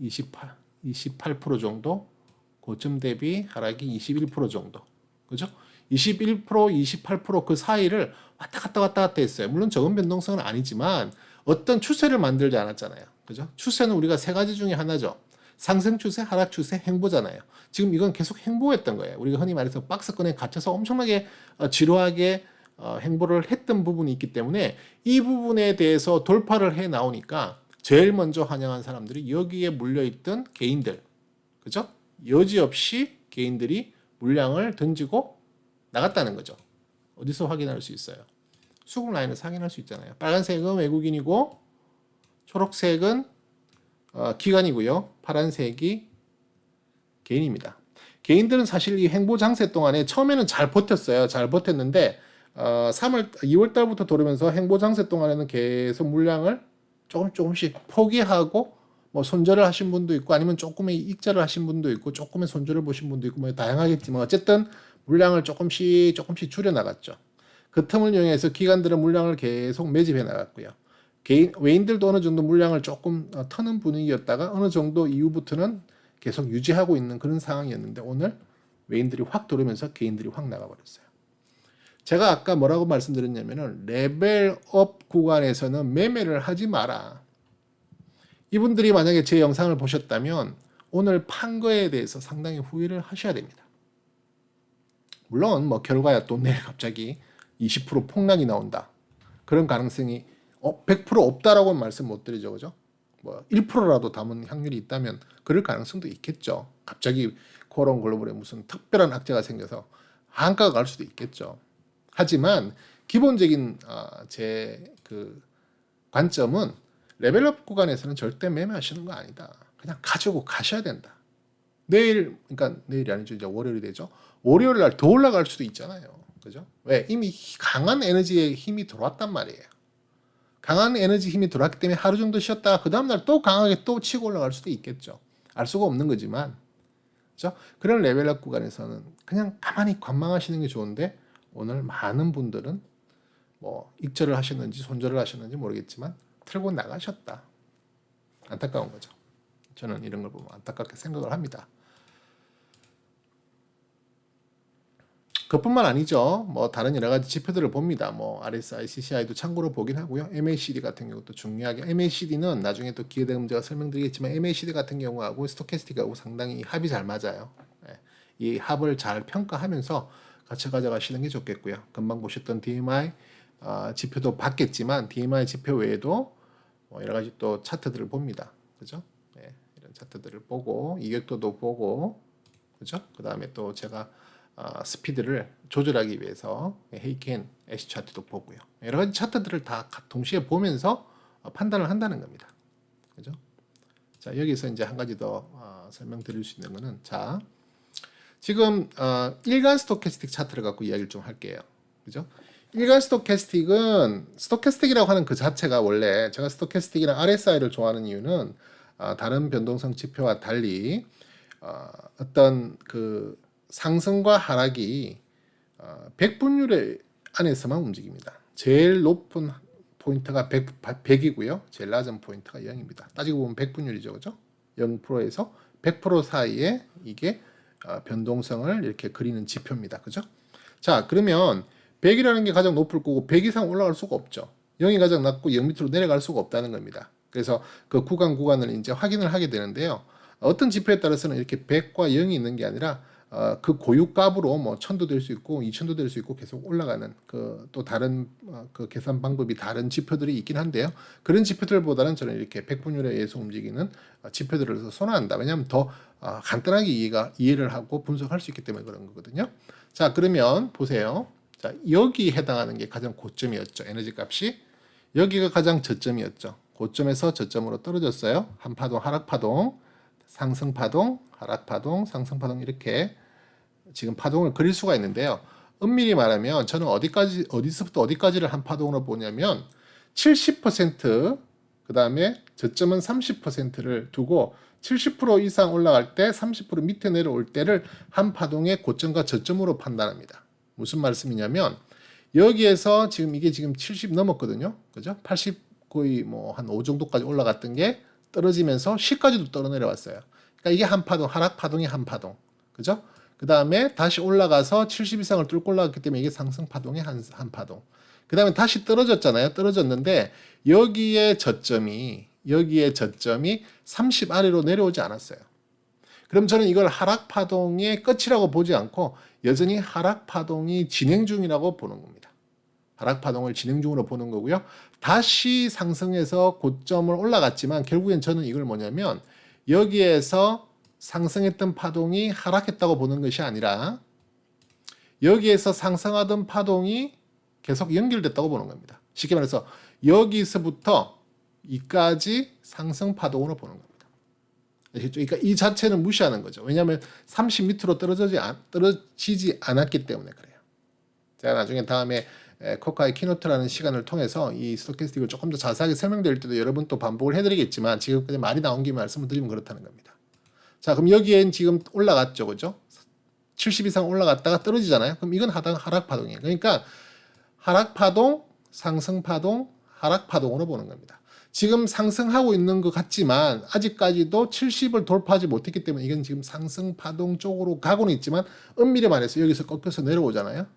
28% 정도, 고점 대비 하락이 21% 정도, 그죠? 21%, 28%그 사이를 왔다 갔다 했어요. 물론 적은 변동성은 아니지만 어떤 추세를 만들지 않았잖아요. 그죠? 추세는 우리가 세 가지 중에 하나죠. 상승 추세, 하락 추세, 행보잖아요. 지금 이건 계속 행보했던 거예요. 우리가 흔히 말해서 박스권에 갇혀서 엄청나게 지루하게 행보를 했던 부분이 있기 때문에 이 부분에 대해서 돌파를 해 나오니까 제일 먼저 환영한 사람들이 여기에 물려있던 개인들, 그죠? 여지없이 개인들이 물량을 던지고 나갔다는 거죠. 어디서 확인할 수 있어요? 수급 라인을 확인할 수 있잖아요. 빨간색은 외국인이고 초록색은 기관이고요. 파란색이 개인입니다. 개인들은 사실 이 행보 장세 동안에 처음에는 잘 버텼어요. 잘 버텼는데 2월 달부터 돌으면서 행보 장세 동안에는 계속 물량을 조금씩 포기하고 뭐 손절을 하신 분도 있고 아니면 조금의 익절을 하신 분도 있고 조금의 손절을 보신 분도 있고 뭐 다양하겠지만 어쨌든 물량을 조금씩 줄여 나갔죠. 그 틈을 이용해서 기관들은 물량을 계속 매집해 나갔고요. 외인들도 어느 정도 물량을 조금 터는 분위기였다가 어느 정도 이후부터는 계속 유지하고 있는 그런 상황이었는데 오늘 외인들이 확 들어오면서 개인들이 확 나가버렸어요. 제가 아까 뭐라고 말씀드렸냐면은 레벨업 구간에서는 매매를 하지 마라. 이분들이 만약에 제 영상을 보셨다면 오늘 판 거에 대해서 상당히 후회를 하셔야 됩니다. 물론 뭐 결과야 또 내일 갑자기 20% 폭락이 나온다. 그런 가능성이 100% 없다라고 말씀 못 드리죠. 그죠? 뭐 1%라도 담은 확률이 있다면 그럴 가능성도 있겠죠. 갑자기 코론 글로벌에 무슨 특별한 악재가 생겨서 한가가 갈 수도 있겠죠. 하지만 기본적인 제 그 관점은 레벨업 구간에서는 절대 매매하시는 거 아니다. 그냥 가지고 가셔야 된다. 내일, 그러니까 내일이 아니죠. 이제 월요일이 되죠. 월요일 날 더 올라갈 수도 있잖아요. 그죠? 왜? 이미 강한 에너지의 힘이 들어왔단 말이에요. 강한 에너지 힘이 들어왔기 때문에 하루 정도 쉬었다가 그 다음날 또 강하게 또 치고 올라갈 수도 있겠죠. 알 수가 없는 거지만. 그죠? 그런 레벨업 구간에서는 그냥 가만히 관망하시는 게 좋은데 오늘 많은 분들은 뭐 익절을 하셨는지 손절을 하셨는지 모르겠지만 틀고 나가셨다. 안타까운 거죠. 저는 이런 걸 보면 안타깝게 생각을 합니다. 그뿐만 아니죠. 뭐 다른 여러 가지 지표들을 봅니다. 뭐 RSI, CCI도 참고로 보긴 하고요. MACD 같은 경우도 중요하게 MACD는 나중에 또 기회 되면 제가 설명드리겠지만 MACD 같은 경우하고 스토캐스틱하고 상당히 합이 잘 맞아요. 이 합을 잘 평가하면서 같이 가져가시는 게 좋겠고요. 금방 보셨던 DMI 지표도 봤겠지만 DMI 지표 외에도 뭐 여러 가지 또 차트들을 봅니다. 그죠? 이런 차트들을 보고 이격도도 보고 그죠? 그 다음에 또 제가 스피드를 조절하기 위해서 헤이켄 애쉬 차트도 보고요. 여러 가지 차트들을 다 동시에 보면서 판단을 한다는 겁니다. 그죠? 자, 여기서 이제 한 가지 더 설명드릴 수 있는 거는 자, 지금 일간 스토캐스틱 차트를 갖고 이야기를 좀 할게요. 그죠? 일간 스토캐스틱이라고 하는 그 자체가 원래 제가 스토캐스틱이랑 RSI를 좋아하는 이유는 다른 변동성 지표와 달리 어떤 그 상승과 하락이 100분율의 안에서만 움직입니다. 제일 높은 포인트가 100이고요. 제일 낮은 포인트가 0입니다. 따지고 보면 100분율이죠. 그죠? 0%에서 100% 사이에 이게 변동성을 이렇게 그리는 지표입니다. 그죠? 자, 그러면 100이라는 게 가장 높을 거고 100 이상 올라갈 수가 없죠. 0이 가장 낮고 0 밑으로 내려갈 수가 없다는 겁니다. 그래서 그 구간을 이제 확인을 하게 되는데요. 어떤 지표에 따라서는 이렇게 100과 0이 있는 게 아니라 그 고유값으로 뭐 1000도 될 수 있고 2000도 될 수 있고 계속 올라가는 그 또 다른 그 계산 방법이 다른 지표들이 있긴 한데요. 그런 지표들보다는 저는 이렇게 100분율에 의해서 움직이는 지표들을 선호한다. 왜냐하면 더 간단하게 이해를 하고 분석할 수 있기 때문에 그런 거거든요. 자, 그러면 보세요. 자, 여기 해당하는 게 가장 고점이었죠. 에너지 값이. 여기가 가장 저점이었죠. 고점에서 저점으로 떨어졌어요. 한 파동, 하락 파동, 상승 파동, 하락 파동, 상승 파동 이렇게 지금 파동을 그릴 수가 있는데요. 엄밀히 말하면 저는 어디서부터 어디까지를 한 파동으로 보냐면 70% 그다음에 저점은 30%를 두고 70% 이상 올라갈 때 30% 밑에 내려올 때를 한 파동의 고점과 저점으로 판단합니다. 무슨 말씀이냐면 여기에서 지금 이게 지금 70 넘었거든요. 그죠? 80 거의 뭐 한 5 정도까지 올라갔던 게 떨어지면서 10까지도 떨어내려왔어요. 그러니까 이게 한 파동, 하락 파동이 한 파동. 그죠? 그 다음에 다시 올라가서 70 이상을 뚫고 올라갔기 때문에 이게 상승 파동의 한 파동. 그 다음에 다시 떨어졌잖아요. 떨어졌는데 여기에 저점이 30 아래로 내려오지 않았어요. 그럼 저는 이걸 하락 파동의 끝이라고 보지 않고 여전히 하락 파동이 진행 중이라고 보는 겁니다. 하락 파동을 진행 중으로 보는 거고요. 다시 상승해서 고점을 올라갔지만 결국엔 저는 이걸 뭐냐면 여기에서 상승했던 파동이 하락했다고 보는 것이 아니라 여기에서 상승하던 파동이 계속 연결됐다고 보는 겁니다. 쉽게 말해서 여기서부터 이까지 상승 파동으로 보는 겁니다. 그러니까 이 자체는 무시하는 거죠. 왜냐하면 30 밑으로 떨어지지 않았기 때문에 그래요. 제가 나중에 다음에 코카의 키노트라는 시간을 통해서 이 스토캐스틱을 조금 더 자세하게 설명드릴 때도 여러분 또 반복을 해드리겠지만 지금까지 말이 나온 김에 말씀을 드리면 그렇다는 겁니다. 자, 그럼 여기엔 지금 올라갔죠, 그죠? 70 이상 올라갔다가 떨어지잖아요. 그럼 이건 하락 파동이에요. 그러니까 하락 파동, 상승 파동, 하락 파동으로 보는 겁니다. 지금 상승하고 있는 것 같지만 아직까지도 70을 돌파하지 못했기 때문에 이건 지금 상승 파동 쪽으로 가고는 있지만 엄밀히 말해서 여기서 꺾여서 내려오잖아요.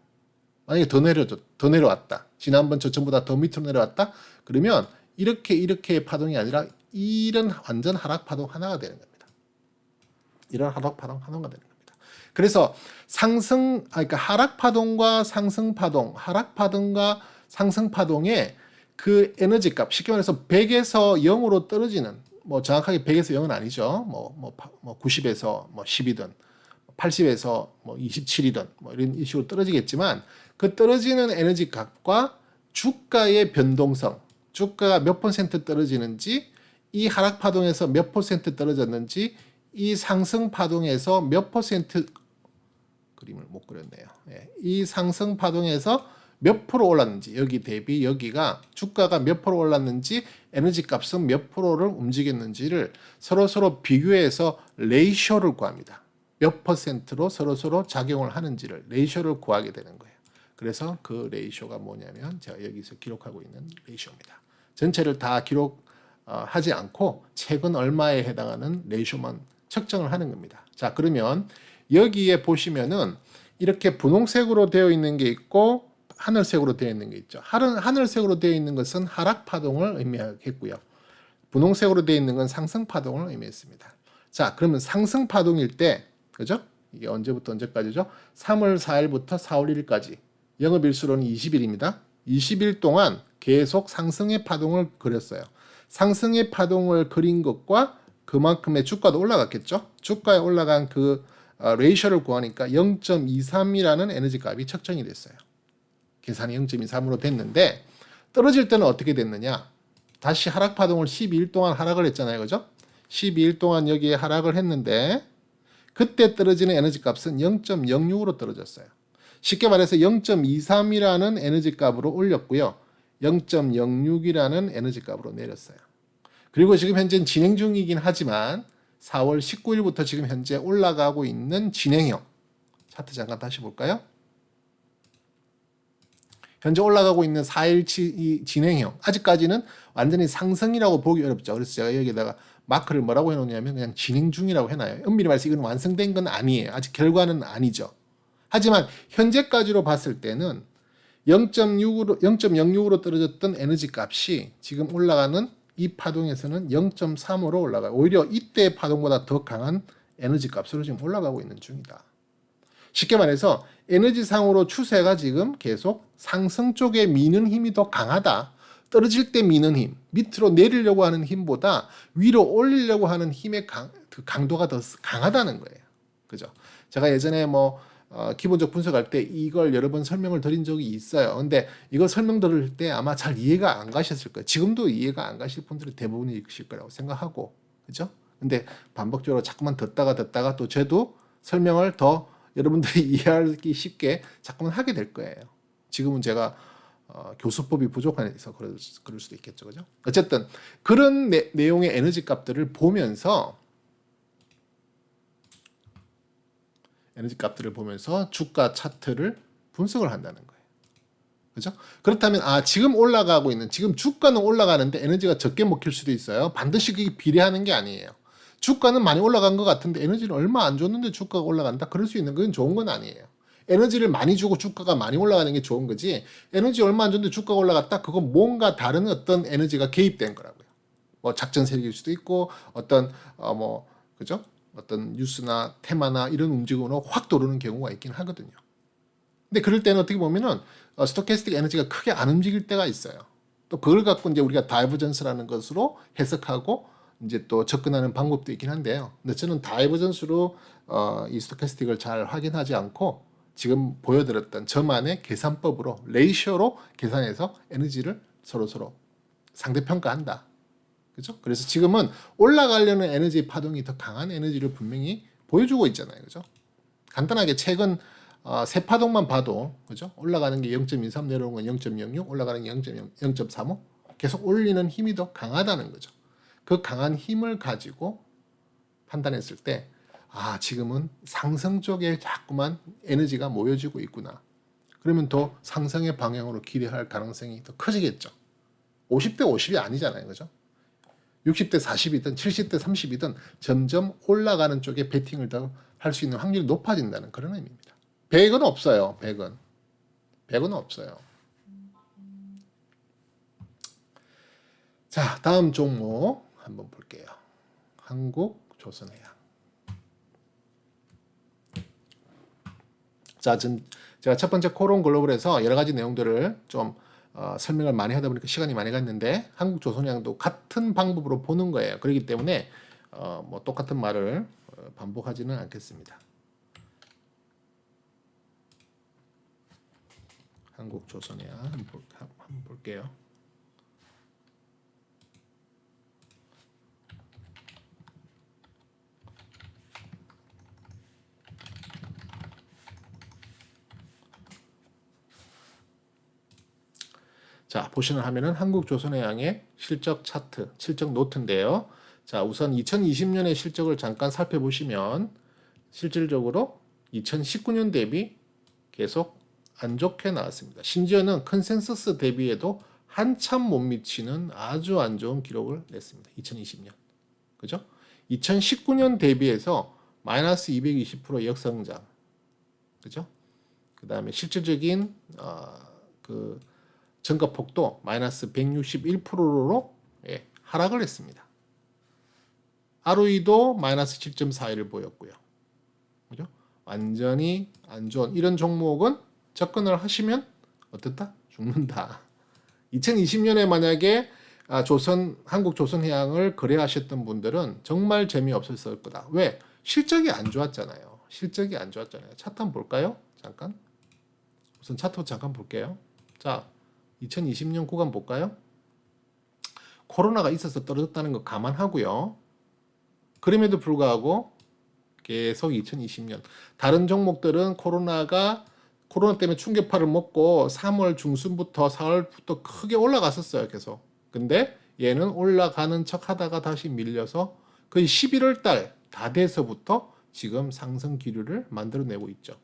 만약에 더 내려왔다. 지난번 저점보다 더 밑으로 내려왔다. 그러면 이렇게 파동이 아니라 이런 완전 하락 파동 하나가 되는 겁니다. 이런 하락 파동 하나가 되는 겁니다. 그래서 그러니까 하락 파동과 상승 파동, 하락 파동과 상승 파동의 그 에너지 값, 쉽게 말해서 100에서 0으로 떨어지는, 뭐 정확하게 100에서 0은 아니죠. 90에서 10이든 80에서 27이든 이런 식으로 떨어지겠지만 그 떨어지는 에너지 값과 주가의 변동성, 주가가 몇 퍼센트 떨어지는지, 이 하락 파동에서 몇 퍼센트 떨어졌는지, 이 상승 파동에서 몇 퍼센트, 그림을 못 그렸네요. 이 상승 파동에서 몇 프로 올랐는지, 여기 대비 여기가 주가가 몇 프로 올랐는지, 에너지 값은 몇 프로를 움직였는지를 서로 비교해서 레이쇼를 구합니다. 몇 퍼센트로 서로 작용을 하는지를 레이쇼를 구하게 되는 거예요. 그래서 그 레이쇼가 뭐냐면 제가 여기서 기록하고 있는 레이쇼입니다. 전체를 다 기록하지 않고 최근 얼마에 해당하는 레이쇼만 측정을 하는 겁니다. 자, 그러면 여기에 보시면은 이렇게 분홍색으로 되어 있는 게 있고 하늘색으로 되어 있는 게 있죠. 하늘색으로 되어 있는 것은 하락 파동을 의미하겠고요. 분홍색으로 되어 있는 건 상승 파동을 의미했습니다. 자, 그러면 상승 파동일 때, 그죠? 이게 언제부터 언제까지죠? 3월 4일부터 4월 1일까지. 영업일수로는 20일입니다. 20일 동안 계속 상승의 파동을 그렸어요. 상승의 파동을 그린 것과 그만큼의 주가도 올라갔겠죠? 주가에 올라간 그 레이셔를 구하니까 0.23이라는 에너지 값이 측정이 됐어요. 계산이 0.23으로 됐는데 떨어질 때는 어떻게 됐느냐? 다시 하락 파동을 12일 동안 하락을 했잖아요. 그죠? 12일 동안 여기에 하락을 했는데 그때 떨어지는 에너지 값은 0.06으로 떨어졌어요. 쉽게 말해서 0.23이라는 에너지 값으로 올렸고요. 0.06이라는 에너지 값으로 내렸어요. 그리고 지금 현재 진행 중이긴 하지만 4월 19일부터 지금 현재 올라가고 있는 진행형. 차트 잠깐 다시 볼까요? 현재 올라가고 있는 4일치 진행형. 아직까지는 완전히 상승이라고 보기 어렵죠. 그래서 제가 여기다가 마크를 뭐라고 해놓냐면 그냥 진행 중이라고 해놔요. 엄밀히 말해서 이건 완성된 건 아니에요. 아직 결과는 아니죠. 하지만 현재까지로 봤을 때는 0.06으로 떨어졌던 에너지 값이 지금 올라가는 이 파동에서는 0.3으로 올라가요. 오히려 이때의 파동보다 더 강한 에너지 값으로 지금 올라가고 있는 중이다. 쉽게 말해서 에너지상으로 추세가 지금 계속 상승 쪽에 미는 힘이 더 강하다. 떨어질 때 미는 힘, 밑으로 내리려고 하는 힘보다 위로 올리려고 하는 힘의 강도가 더 강하다는 거예요. 그죠? 제가 예전에 기본적 분석할 때 이걸 여러 번 설명을 드린 적이 있어요. 근데 이거 설명 들을 때 아마 잘 이해가 안 가셨을 거예요. 지금도 이해가 안 가실 분들이 대부분이실 거라고 생각하고, 그죠? 근데 반복적으로 자꾸만 듣다가 또 저도 설명을 더 여러분들이 이해하기 쉽게 자꾸만 하게 될 거예요. 지금은 제가 교수법이 부족해서 그럴 수도 있겠죠, 그죠? 어쨌든 그런 내용의 에너지 값들을 보면서 주가 차트를 분석을 한다는 거예요. 그죠? 그렇다면 지금 올라가고 있는, 지금 주가는 올라가는데 에너지가 적게 먹힐 수도 있어요. 반드시 그게 비례하는 게 아니에요. 주가는 많이 올라간 것 같은데 에너지를 얼마 안 줬는데 주가가 올라간다? 그럴 수 있는 건 좋은 건 아니에요. 에너지를 많이 주고 주가가 많이 올라가는 게 좋은 거지, 에너지 얼마 안 줬는데 주가가 올라갔다? 그건 뭔가 다른 어떤 에너지가 개입된 거라고요. 작전 세력일 수도 있고 그죠? 어떤 뉴스나 테마나 이런 움직임으로 확 도르는 경우가 있긴 하거든요. 근데 그럴 때는 어떻게 보면은 스토캐스틱 에너지가 크게 안 움직일 때가 있어요. 또 그걸 갖고 이제 우리가 다이버전스라는 것으로 해석하고 이제 또 접근하는 방법도 있긴 한데요. 근데 저는 다이버전스로 이 스토캐스틱을 잘 확인하지 않고 지금 보여드렸던 저만의 계산법으로 레이쇼로 계산해서 에너지를 서로 상대평가한다. 그죠? 그래서 지금은 올라가려는 에너지 파동이 더 강한 에너지를 분명히 보여주고 있잖아요. 그죠? 간단하게 최근 세 파동만 봐도 그죠? 올라가는 게 0.23, 내려오는 건 0.06, 올라가는 게 0.35 계속 올리는 힘이 더 강하다는 거죠. 그 강한 힘을 가지고 판단했을 때 지금은 상승 쪽에 자꾸만 에너지가 모여지고 있구나. 그러면 더 상승의 방향으로 기대할 가능성이 더 커지겠죠. 50대 50이 아니잖아요. 그죠? 60대 40이든 70대 30이든 점점 올라가는 쪽에 베팅을 더 할 수 있는 확률이 높아진다는 그런 의미입니다. 100은 없어요. 100은 없어요. 자, 다음 종목 한번 볼게요. 한국조선해양. 자, 제가 첫 번째 코론 글로벌에서 여러 가지 내용들을 좀 설명을 많이 하다 보니까 시간이 많이 갔는데 한국조선해양도 같은 방법으로 보는 거예요. 그렇기 때문에 뭐 똑같은 말을 반복하지는 않겠습니다. 한국조선해양 한번 볼게요. 자, 보시는 화면은 한국조선해양의 실적 차트, 실적 노트인데요. 자, 우선 2020년의 실적을 잠깐 살펴보시면 실질적으로 2019년 대비 계속 안 좋게 나왔습니다. 심지어는 컨센서스 대비에도 한참 못 미치는 아주 안 좋은 기록을 냈습니다. 2020년. 그죠? 2019년 대비해서 마이너스 220% 역성장. 그죠? 그 다음에 실질적인 그 증가폭도 마이너스 161%로 하락을 했습니다. ROE도 마이너스 7.41을 보였고요. 그죠? 완전히 안 좋은 이런 종목은 접근을 하시면 어떻다? 죽는다. 2020년에 만약에 한국조선해양을 거래하셨던 분들은 정말 재미없었을 거다. 왜? 실적이 안 좋았잖아요. 차트 한번 볼까요? 잠깐. 우선 차트 잠깐 볼게요. 자, 2020년 구간 볼까요? 코로나가 있어서 떨어졌다는 거 감안하고요. 그럼에도 불구하고 계속 2020년 다른 종목들은 코로나 때문에 충격파를 먹고 3월 중순부터 4월부터 크게 올라갔었어요. 계속. 근데 얘는 올라가는 척 하다가 다시 밀려서 거의 11월 달 다 돼서부터 지금 상승 기류를 만들어내고 있죠.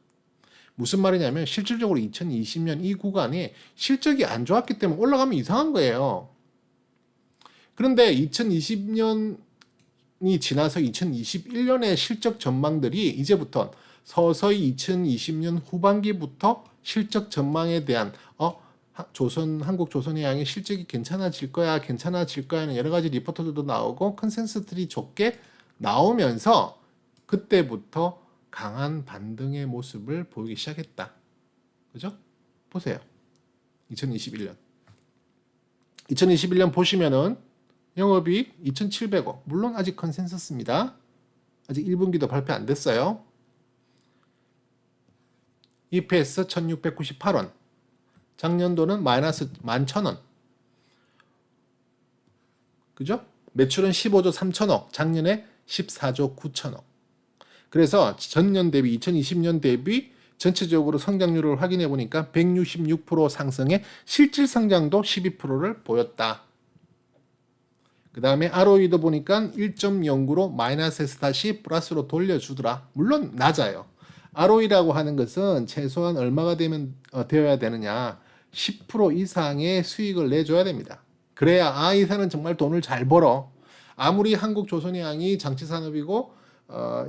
무슨 말이냐면 실질적으로 2020년 이 구간이 실적이 안 좋았기 때문에 올라가면 이상한 거예요. 그런데 2020년이 지나서 2021년의 실적 전망들이 이제부터 서서히 2020년 후반기부터 실적 전망에 대한 한국조선해양의 실적이 괜찮아질 거야는 여러 가지 리포트들도 나오고 컨센서스들이 좋게 나오면서 그때부터 강한 반등의 모습을 보이기 시작했다. 그죠? 보세요. 2021년 보시면은 영업이 2,700억. 물론 아직 컨센서스입니다. 아직 1분기도 발표 안 됐어요. EPS 1,698원. 작년도는 마이너스 11,000원. 그죠? 매출은 15조 3천억. 작년에 14조 9천억. 그래서 전년 대비 2020년 대비 전체적으로 성장률을 확인해 보니까 166% 상승에 실질 성장도 12%를 보였다. 그 다음에 ROE도 보니까 1.09로 마이너스에서 다시 플러스로 돌려주더라. 물론 낮아요. ROE라고 하는 것은 최소한 얼마가 되어야 되느냐. 10% 이상의 수익을 내줘야 됩니다. 그래야 이 회사는 정말 돈을 잘 벌어. 아무리 한국조선해양이 장치산업이고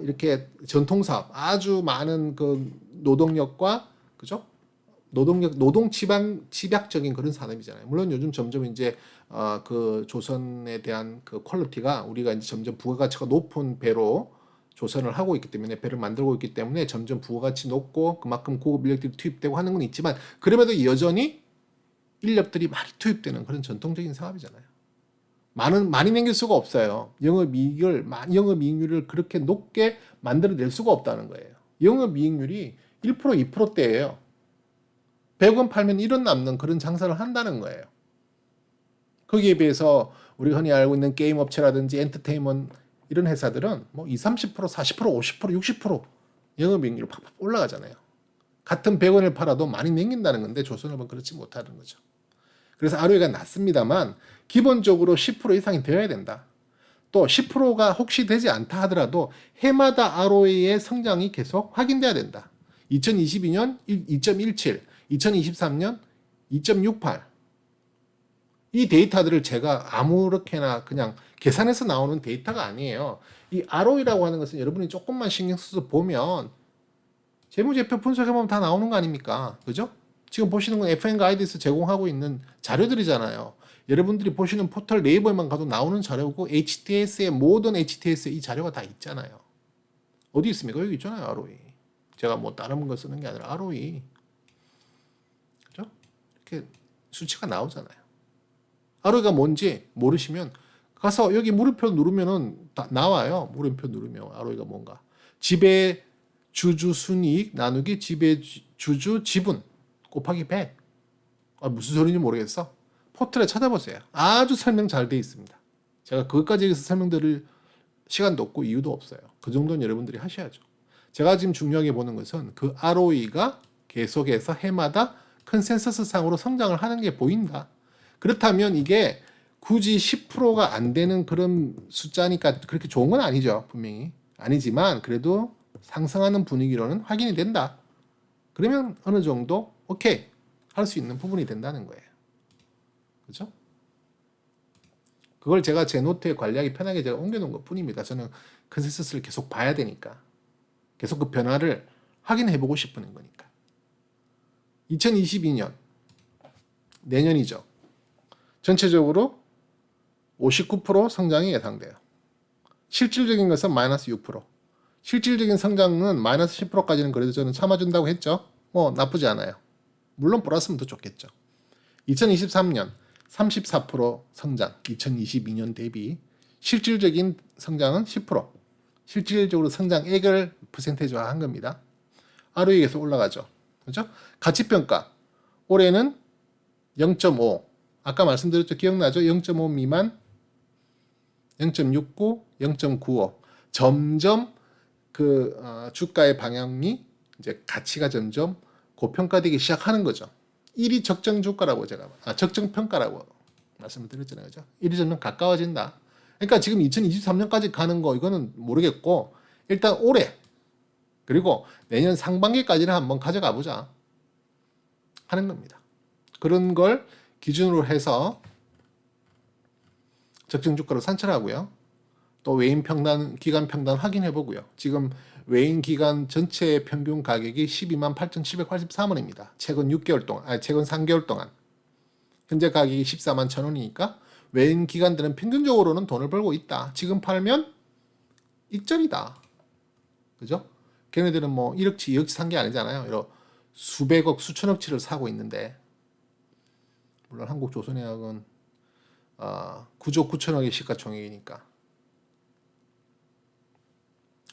이렇게 전통사업 아주 많은 그 노동력과 그죠? 노동 집약적인 그런 산업이잖아요. 물론 요즘 점점 이제 그 조선에 대한 그 퀄리티가 우리가 이제 점점 부가가치가 높은 배로 조선을 하고 있기 때문에 배를 만들고 있기 때문에 점점 부가가치 높고 그만큼 고급 인력들이 투입되고 하는 건 있지만 그럼에도 여전히 인력들이 많이 투입되는 그런 전통적인 사업이잖아요. 많이 남길 수가 없어요. 영업이익률을 그렇게 높게 만들어낼 수가 없다는 거예요. 영업이익률이 1%, 2%대예요. 100원 팔면 1원 남는 그런 장사를 한다는 거예요. 거기에 비해서 우리가 흔히 알고 있는 게임 업체라든지 엔터테인먼트 이런 회사들은 뭐 20, 30%, 40%, 50%, 60% 영업이익률 팍팍 올라가잖아요. 같은 100원을 팔아도 많이 남긴다는 건데 조선업은 그렇지 못하는 거죠. 그래서 ROE가 낮습니다만 기본적으로 10% 이상이 되어야 된다. 또 10%가 혹시 되지 않다 하더라도 해마다 ROE의 성장이 계속 확인돼야 된다. 2022년 2.17, 2023년 2.68. 이 데이터들을 제가 아무렇게나 그냥 계산해서 나오는 데이터가 아니에요. 이 ROE라고 하는 것은 여러분이 조금만 신경 써서 보면 재무제표 분석해보면 다 나오는 거 아닙니까? 그죠? 지금 보시는 건 FN 가이드에서 제공하고 있는 자료들이잖아요. 여러분들이 보시는 포털 네이버에만 가도 나오는 자료고 HTS의 모든 HTS에 이 자료가 다 있잖아요. 어디 있습니까? 여기 있잖아요. ROE. 제가 뭐 다른 거 쓰는 게 아니라 ROE. 그죠? 이렇게 수치가 나오잖아요. ROE가 뭔지 모르시면 가서 여기 물음표 누르면은 다 나와요. 물음표 누르면 ROE가 뭔가. 지배 주주 순이익 나누기 지배 주주 지분 곱하기 100. 무슨 소리인지 모르겠어. 포털에 찾아보세요. 아주 설명 잘 돼 있습니다. 제가 그것까지 여기서 설명드릴 시간도 없고 이유도 없어요. 그 정도는 여러분들이 하셔야죠. 제가 지금 중요하게 보는 것은 그 ROE가 계속해서 해마다 컨센서스 상으로 성장을 하는 게 보인다. 그렇다면 이게 굳이 10%가 안 되는 그런 숫자니까 그렇게 좋은 건 아니죠. 분명히. 아니지만 그래도 상승하는 분위기로는 확인이 된다. 그러면 어느 정도 오케이 할 수 있는 부분이 된다는 거예요. 그렇죠? 그걸 제가 제 노트에 관리하기 편하게 제가 옮겨놓은 것 뿐입니다. 저는 컨센서스를 계속 봐야 되니까. 계속 그 변화를 확인해보고 싶은 거니까. 2022년 내년이죠. 전체적으로 59% 성장이 예상돼요. 실질적인 것은 마이너스 6%. 실질적인 성장은 마이너스 10%까지는 그래도 저는 참아준다고 했죠. 나쁘지 않아요. 물론 플러스면 더 좋겠죠. 2023년 34% 성장, 2022년 대비 실질적인 성장은 10%. 실질적으로 성장액을 퍼센테이지화 한 겁니다. ROE 계속 올라가죠. 그렇죠? 가치평가 올해는 0.5. 아까 말씀드렸죠. 기억나죠? 0.5 미만, 0.69, 0.95. 점점 그 주가의 방향이 이제 가치가 점점 고평가되기 시작하는 거죠. 1이 적정 주가라고 제가 적정 평가라고 말씀을 드렸잖아요. 그죠? 1이 점점 가까워진다. 그러니까 지금 2023년까지 가는 거 이거는 모르겠고 일단 올해 그리고 내년 상반기까지는 한번 가져가 보자 하는 겁니다. 그런 걸 기준으로 해서 적정 주가로 산출하고요. 또 외인 평단, 기간 평단 확인해 보고요. 지금 외인 기간 전체 평균 가격이 12만 8,783원입니다. 최근 6개월 동안, 최근 3개월 동안. 현재 가격이 14만 1,000원이니까 외인 기관들은 평균적으로는 돈을 벌고 있다. 지금 팔면 익절이다. 그죠? 걔네들은 뭐 1억치, 2억치 산 게 아니잖아요. 이런 수백억, 수천억치를 사고 있는데 물론 한국조선해양은 9조 9천억의 시가총액이니까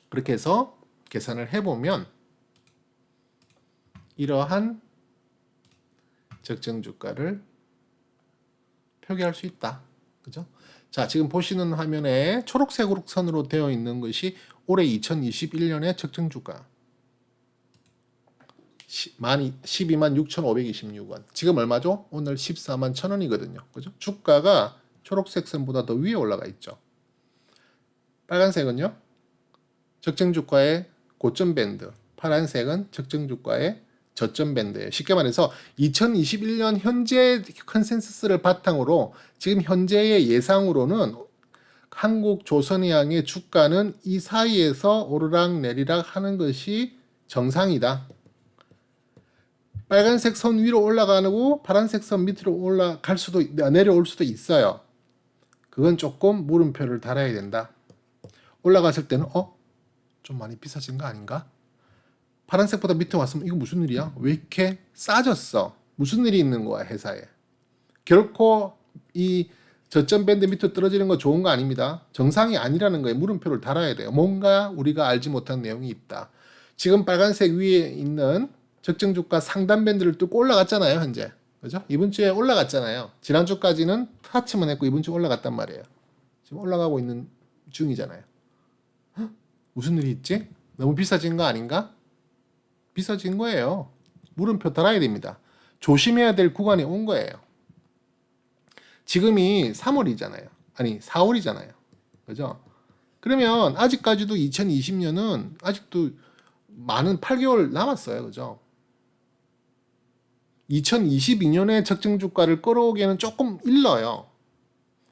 그렇게 해서 계산을 해보면 이러한 적정 주가를 표기할 수 있다. 그죠? 자, 지금 보시는 화면에 초록색으로 선으로 되어 있는 것이 올해 2021년의 적정 주가 12만 6,526원. 지금 얼마죠? 오늘 14만 1,000원이거든요. 그죠? 주가가 초록색 선보다 더 위에 올라가 있죠. 빨간색은요? 적정 주가의 고점 밴드. 파란색은 적정 주가의 저점 밴드예요. 쉽게 말해서 2021년 현재 컨센서스를 바탕으로 지금 현재의 예상으로는 한국 조선해양의 주가는 이 사이에서 오르락 내리락 하는 것이 정상이다. 빨간색 선 위로 올라가고 파란색 선 밑으로 내려올 수도 있어요. 그건 조금 물음표를 달아야 된다. 올라갔을 때는 좀 많이 비싸진 거 아닌가? 파란색보다 밑에 왔으면 이거 무슨 일이야? 왜 이렇게 싸졌어? 무슨 일이 있는 거야 회사에? 결코 이 저점 밴드 밑으로 떨어지는 거 좋은 거 아닙니다. 정상이 아니라는 거에 물음표를 달아야 돼요. 뭔가 우리가 알지 못한 내용이 있다. 지금 빨간색 위에 있는 적정 주가 상단 밴드를 뚫고 올라갔잖아요, 현재. 그죠? 이번 주에 올라갔잖아요. 지난주까지는 타치만 했고 이번 주 올라갔단 말이에요. 지금 올라가고 있는 중이잖아요. 무슨 일이 있지? 너무 비싸진 거 아닌가? 비싸진 거예요. 물음표 달아야 됩니다. 조심해야 될 구간이 온 거예요. 지금이 3월이잖아요. 아니, 4월이잖아요. 그죠? 그러면 아직까지도 2020년은 아직도 많은 8개월 남았어요. 그죠? 2022년에 적정 주가를 끌어오기에는 조금 일러요.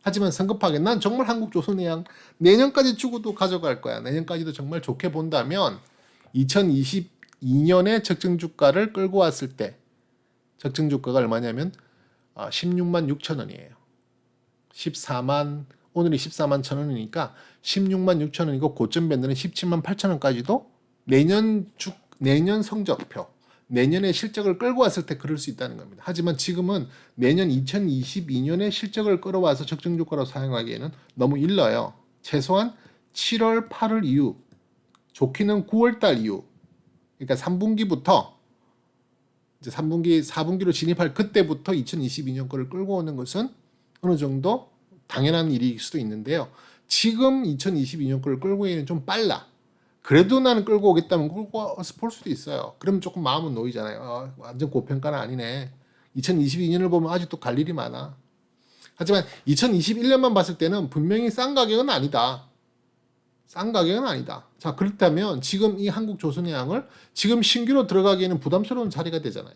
하지만 성급하게 난 정말 한국조선해양 내년까지 주고도 가져갈 거야. 내년까지도 정말 좋게 본다면 2022년에 적정 주가를 끌고 왔을 때 적정 주가가 얼마냐면 16만 6천 원이에요. 14만 오늘이 14만 천 원이니까 16만 6천 원이고 고점 밴드는 17만 8천 원까지도 내년 성적표 내년의 실적을 끌고 왔을 때 그럴 수 있다는 겁니다. 하지만 지금은 내년 2022년의 실적을 끌어와서 적정 주가로 사용하기에는 너무 일러요. 최소한 7월, 8월 이후, 좋기는 9월 달 이후, 그러니까 3분기부터 이제 3분기, 4분기로 진입할 그때부터 2022년 거를 끌고 오는 것은 어느 정도 당연한 일일 수도 있는데요. 지금 2022년 거를 끌고 오기는 좀 빨라. 그래도 나는 끌고 오겠다면 끌고 와서 볼 수도 있어요. 그러면 조금 마음은 놓이잖아요. 완전 고평가는 아니네. 2022년을 보면 아직도 갈 일이 많아. 하지만 2021년만 봤을 때는 분명히 싼 가격은 아니다. 싼 가격은 아니다. 자, 그렇다면 지금 이 한국조선해양을 지금 신규로 들어가기에는 부담스러운 자리가 되잖아요.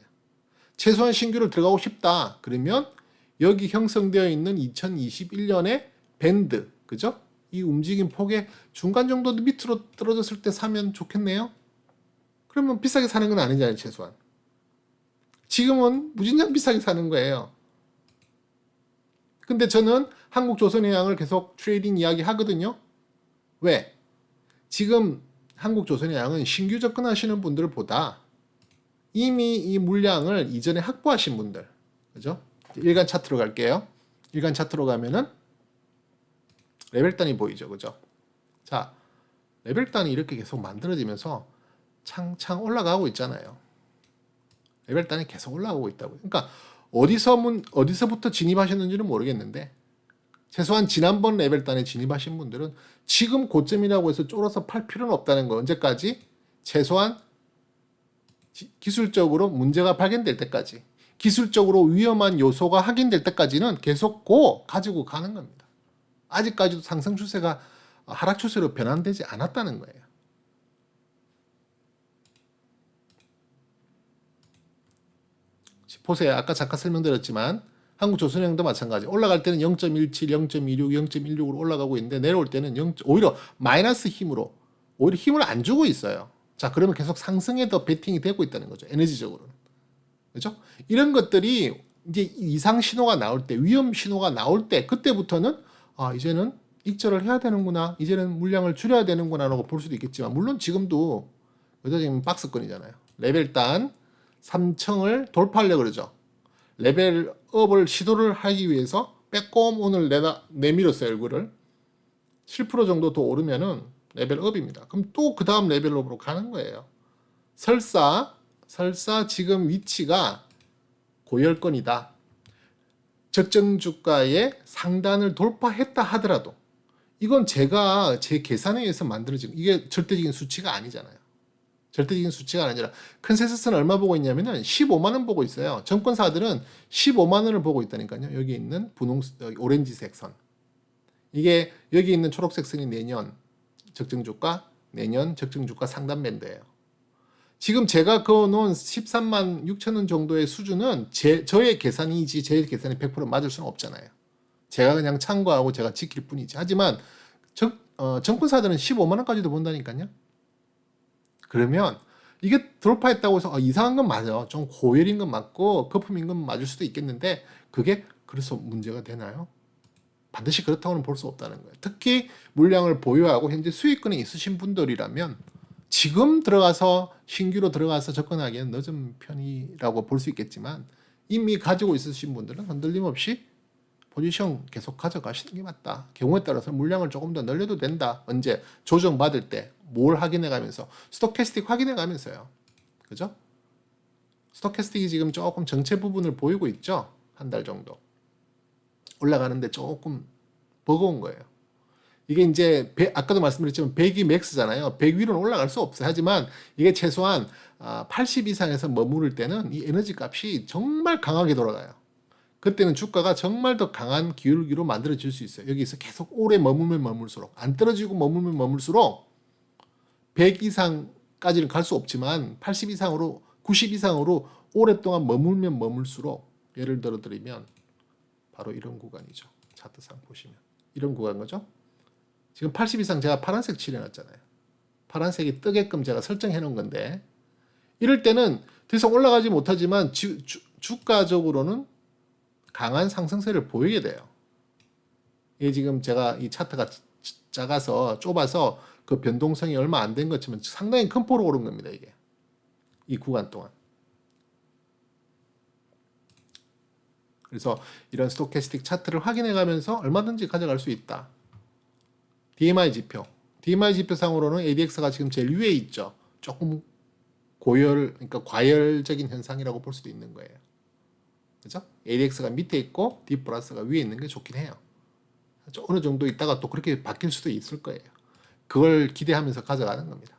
최소한 신규로 들어가고 싶다. 그러면 여기 형성되어 있는 2021년의 밴드, 그죠? 이 움직임 폭의 중간 정도 밑으로 떨어졌을 때 사면 좋겠네요. 그러면 비싸게 사는 건 아니잖아요, 최소한. 지금은 무진장 비싸게 사는 거예요. 근데 저는 한국조선해양을 계속 트레이딩 이야기 하거든요. 왜? 지금 한국조선해양은 신규 접근하시는 분들보다 이미 이 물량을 이전에 확보하신 분들, 그죠? 일간 차트로 갈게요. 일간 차트로 가면은 레벨단이 보이죠, 그죠? 자, 레벨단이 이렇게 계속 만들어지면서 창창 올라가고 있잖아요. 레벨단이 계속 올라가고 있다고요. 그러니까 어디서부터 진입하셨는지는 모르겠는데 최소한 지난번 레벨단에 진입하신 분들은 지금 고점이라고 해서 쫄아서 팔 필요는 없다는 거. 언제까지? 최소한 기술적으로 문제가 발견될 때까지, 기술적으로 위험한 요소가 확인될 때까지는 계속 가지고 가는 겁니다. 아직까지도 상승 추세가 하락 추세로 변환되지 않았다는 거예요. 보세요. 아까 잠깐 설명드렸지만 한국조선해양도 마찬가지. 올라갈 때는 0.17, 0.26, 0.16으로 올라가고 있는데 내려올 때는 오히려 마이너스 힘으로 오히려 힘을 안 주고 있어요. 자, 그러면 계속 상승에 더 베팅이 되고 있다는 거죠. 에너지적으로는. 그렇죠? 이런 것들이 이제 이상 신호가 나올 때, 위험 신호가 나올 때 그때부터는 이제는 익절을 해야 되는구나. 이제는 물량을 줄여야 되는구나라고 볼 수도 있겠지만 물론 지금도 지금 박스권이잖아요. 레벨단 3층을 돌파하려고 그러죠. 레벨업을 시도를 하기 위해서 빼꼼 오늘 내밀었어요. 얼굴을 7% 정도 더 오르면은 레벨업입니다. 그럼 또 그 다음 레벨업으로 가는 거예요. 설사 지금 위치가 고열권이다. 적정 주가의 상단을 돌파했다 하더라도 이건 제가 제 계산에 의해서 만들어진 이게 절대적인 수치가 아니잖아요. 절대적인 수치가 아니라 컨센서스는 얼마 보고 있냐면은 15만 원 보고 있어요. 정권사들은 15만 원을 보고 있다니까요. 여기 있는 오렌지색 선. 이게 여기 있는 초록색 선이 내년 적정 주가, 내년 적정 주가 상단 밴드예요. 지금 제가 그어놓은 13만 6천 원 정도의 수준은 저의 계산이지 제 계산이 100% 맞을 수는 없잖아요. 제가 그냥 참고하고 제가 지킬 뿐이지. 하지만 정권사들은 15만 원까지도 본다니까요. 그러면 이게 돌파했다고 해서 이상한 건 맞아요. 좀 고열인 건 맞고 거품인 건 맞을 수도 있겠는데 그게 그래서 문제가 되나요? 반드시 그렇다고는 볼 수 없다는 거예요. 특히 물량을 보유하고 현재 수익권에 있으신 분들이라면 지금 신규로 들어가서 접근하기에는 늦은 편이라고 볼 수 있겠지만 이미 가지고 있으신 분들은 흔들림 없이 포지션 계속 가져가시는 게 맞다. 경우에 따라서 물량을 조금 더 늘려도 된다. 언제? 조정받을 때 뭘 확인해 가면서 스토캐스틱 확인해 가면서요. 그죠? 스토캐스틱이 지금 조금 정체 부분을 보이고 있죠. 한 달 정도. 올라가는데 조금 버거운 거예요. 이게 이제 아까도 말씀드렸지만 100이 맥스잖아요. 100 위로는 올라갈 수 없어요. 하지만 이게 최소한 80 이상에서 머무를 때는 이 에너지 값이 정말 강하게 돌아가요. 그때는 주가가 정말 더 강한 기울기로 만들어질 수 있어요. 여기서 계속 오래 머물면 머물수록 안 떨어지고 머물면 머물수록 100 이상까지는 갈 수 없지만 80 이상으로 90 이상으로 오랫동안 머물면 머물수록 예를 들어 드리면 바로 이런 구간이죠. 차트상 보시면 이런 구간 거죠. 지금 80 이상 제가 파란색 칠해놨잖아요. 파란색이 뜨게끔 제가 설정해 놓은 건데 이럴 때는 더 이상 올라가지 못하지만 주가적으로는 강한 상승세를 보이게 돼요. 이게 지금 제가 이 차트가 작아서 좁아서 그 변동성이 얼마 안 된 것처럼 상당히 큰 폭으로 오른 겁니다. 이게 이 구간 동안. 그래서 이런 스토캐스틱 차트를 확인해 가면서 얼마든지 가져갈 수 있다. DMI 지표. DMI 지표상으로는 ADX가 지금 제일 위에 있죠. 조금 그러니까 과열적인 현상이라고 볼 수도 있는 거예요. 그죠? ADX가 밑에 있고 D 플러스가 위에 있는 게 좋긴 해요. 어느 정도 있다가 또 그렇게 바뀔 수도 있을 거예요. 그걸 기대하면서 가져가는 겁니다.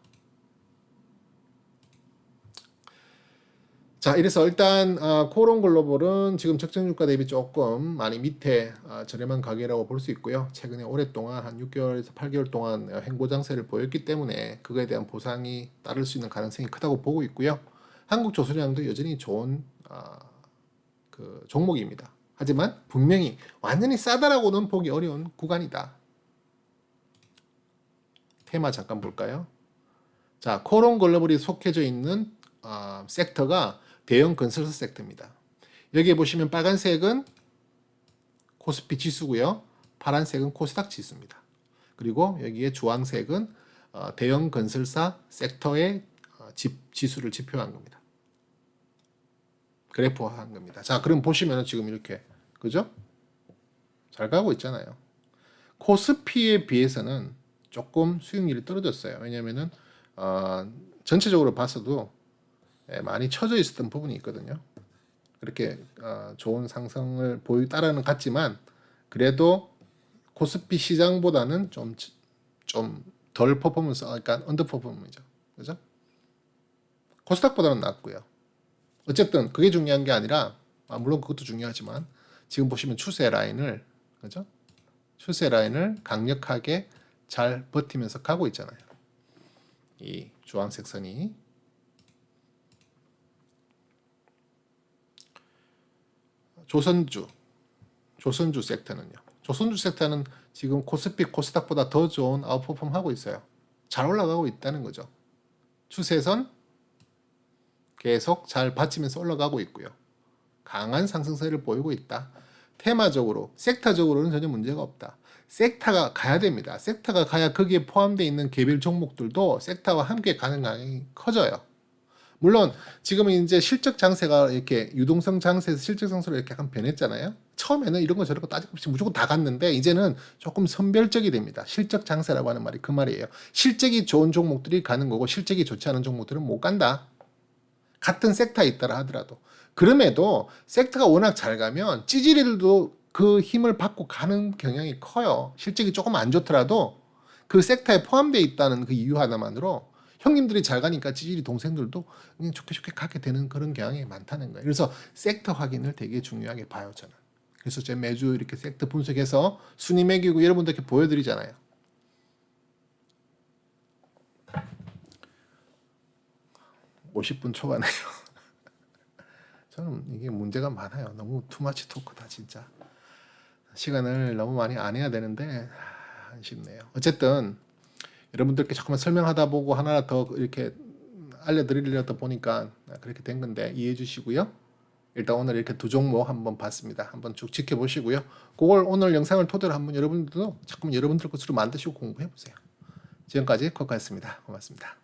자, 이래서 일단 코론 글로벌은 지금 적정 주가 대비 조금 많이 밑에 저렴한 가격이라고 볼 수 있고요. 최근에 오랫동안 한 6개월에서 8개월 동안 횡보 장세를 보였기 때문에 그거에 대한 보상이 따를 수 있는 가능성이 크다고 보고 있고요. 한국조선양도 여전히 좋은 그 종목입니다. 하지만 분명히 완전히 싸다라고는 보기 어려운 구간이다. 테마 잠깐 볼까요? 자, 코론 글로벌이 속해져 있는 섹터가 대형 건설사 섹터입니다. 여기에 보시면 빨간색은 코스피 지수고요. 파란색은 코스닥 지수입니다. 그리고 여기에 주황색은 대형 건설사 섹터의 지수를 지표한 겁니다. 그래프화한 겁니다. 자, 그럼 보시면 지금 이렇게 그죠? 잘 가고 있잖아요. 코스피에 비해서는 조금 수익률이 떨어졌어요. 왜냐면은 전체적으로 봤어도 많이 처져 있었던 부분이 있거든요. 그렇게 좋은 상승을 따라는 같지만 그래도 코스피 시장보다는 좀 덜 퍼포먼스, 그러니까 언더 퍼포먼스죠. 그죠? 코스닥보다는 낫고요. 어쨌든 그게 중요한 게 아니라 물론 그것도 중요하지만 지금 보시면 추세 라인을 그죠? 추세 라인을 강력하게 잘 버티면서 가고 있잖아요. 이 주황색 선이 조선주 섹터는요. 조선주 섹터는 지금 코스피 코스닥보다 더 좋은 아웃퍼폼 하고 있어요. 잘 올라가고 있다는 거죠. 추세선 계속 잘 받치면서 올라가고 있고요. 강한 상승세를 보이고 있다. 테마적으로, 섹터적으로는 전혀 문제가 없다. 섹터가 가야 됩니다. 섹터가 가야 거기에 포함되어 있는 개별 종목들도 섹터와 함께 가는 가능성이 커져요. 물론 지금은 이제 실적 장세가 이렇게 유동성 장세에서 실적 장세로 이렇게 약간 변했잖아요. 처음에는 이런 거 저런 거 따질 것 없이 무조건 다 갔는데 이제는 조금 선별적이 됩니다. 실적 장세라고 하는 말이 그 말이에요. 실적이 좋은 종목들이 가는 거고 실적이 좋지 않은 종목들은 못 간다. 같은 섹터에 있다라 하더라도. 그럼에도 섹터가 워낙 잘 가면 찌질이들도 그 힘을 받고 가는 경향이 커요. 실적이 조금 안 좋더라도 그 섹터에 포함되어 있다는 그 이유 하나만으로 형님들이 잘 가니까 찌질이 동생들도 그냥 좋게 가게 되는 그런 경향이 많다는 거예요. 그래서 섹터 확인을 되게 중요하게 봐요, 저는. 그래서 제가 매주 이렇게 섹터 분석해서 순위 매기고 여러분들께 보여드리잖아요. (50분) 초과네요. 저는 이게 문제가 많아요. 너무 투마치 토크다 진짜. 시간을 너무 많이 안 해야 되는데 아쉽네요. 어쨌든 여러분들께 조금만 설명하다 보고 하나 더 이렇게 알려드리려다 보니까 그렇게 된 건데 이해해 주시고요. 일단 오늘 이렇게 두 종목 한번 봤습니다. 한번 쭉 지켜보시고요. 그걸 오늘 영상을 토대로 한번 여러분들도 자꾸 여러분들 것으로 만드시고 공부해 보세요. 지금까지 코카였습니다. 고맙습니다.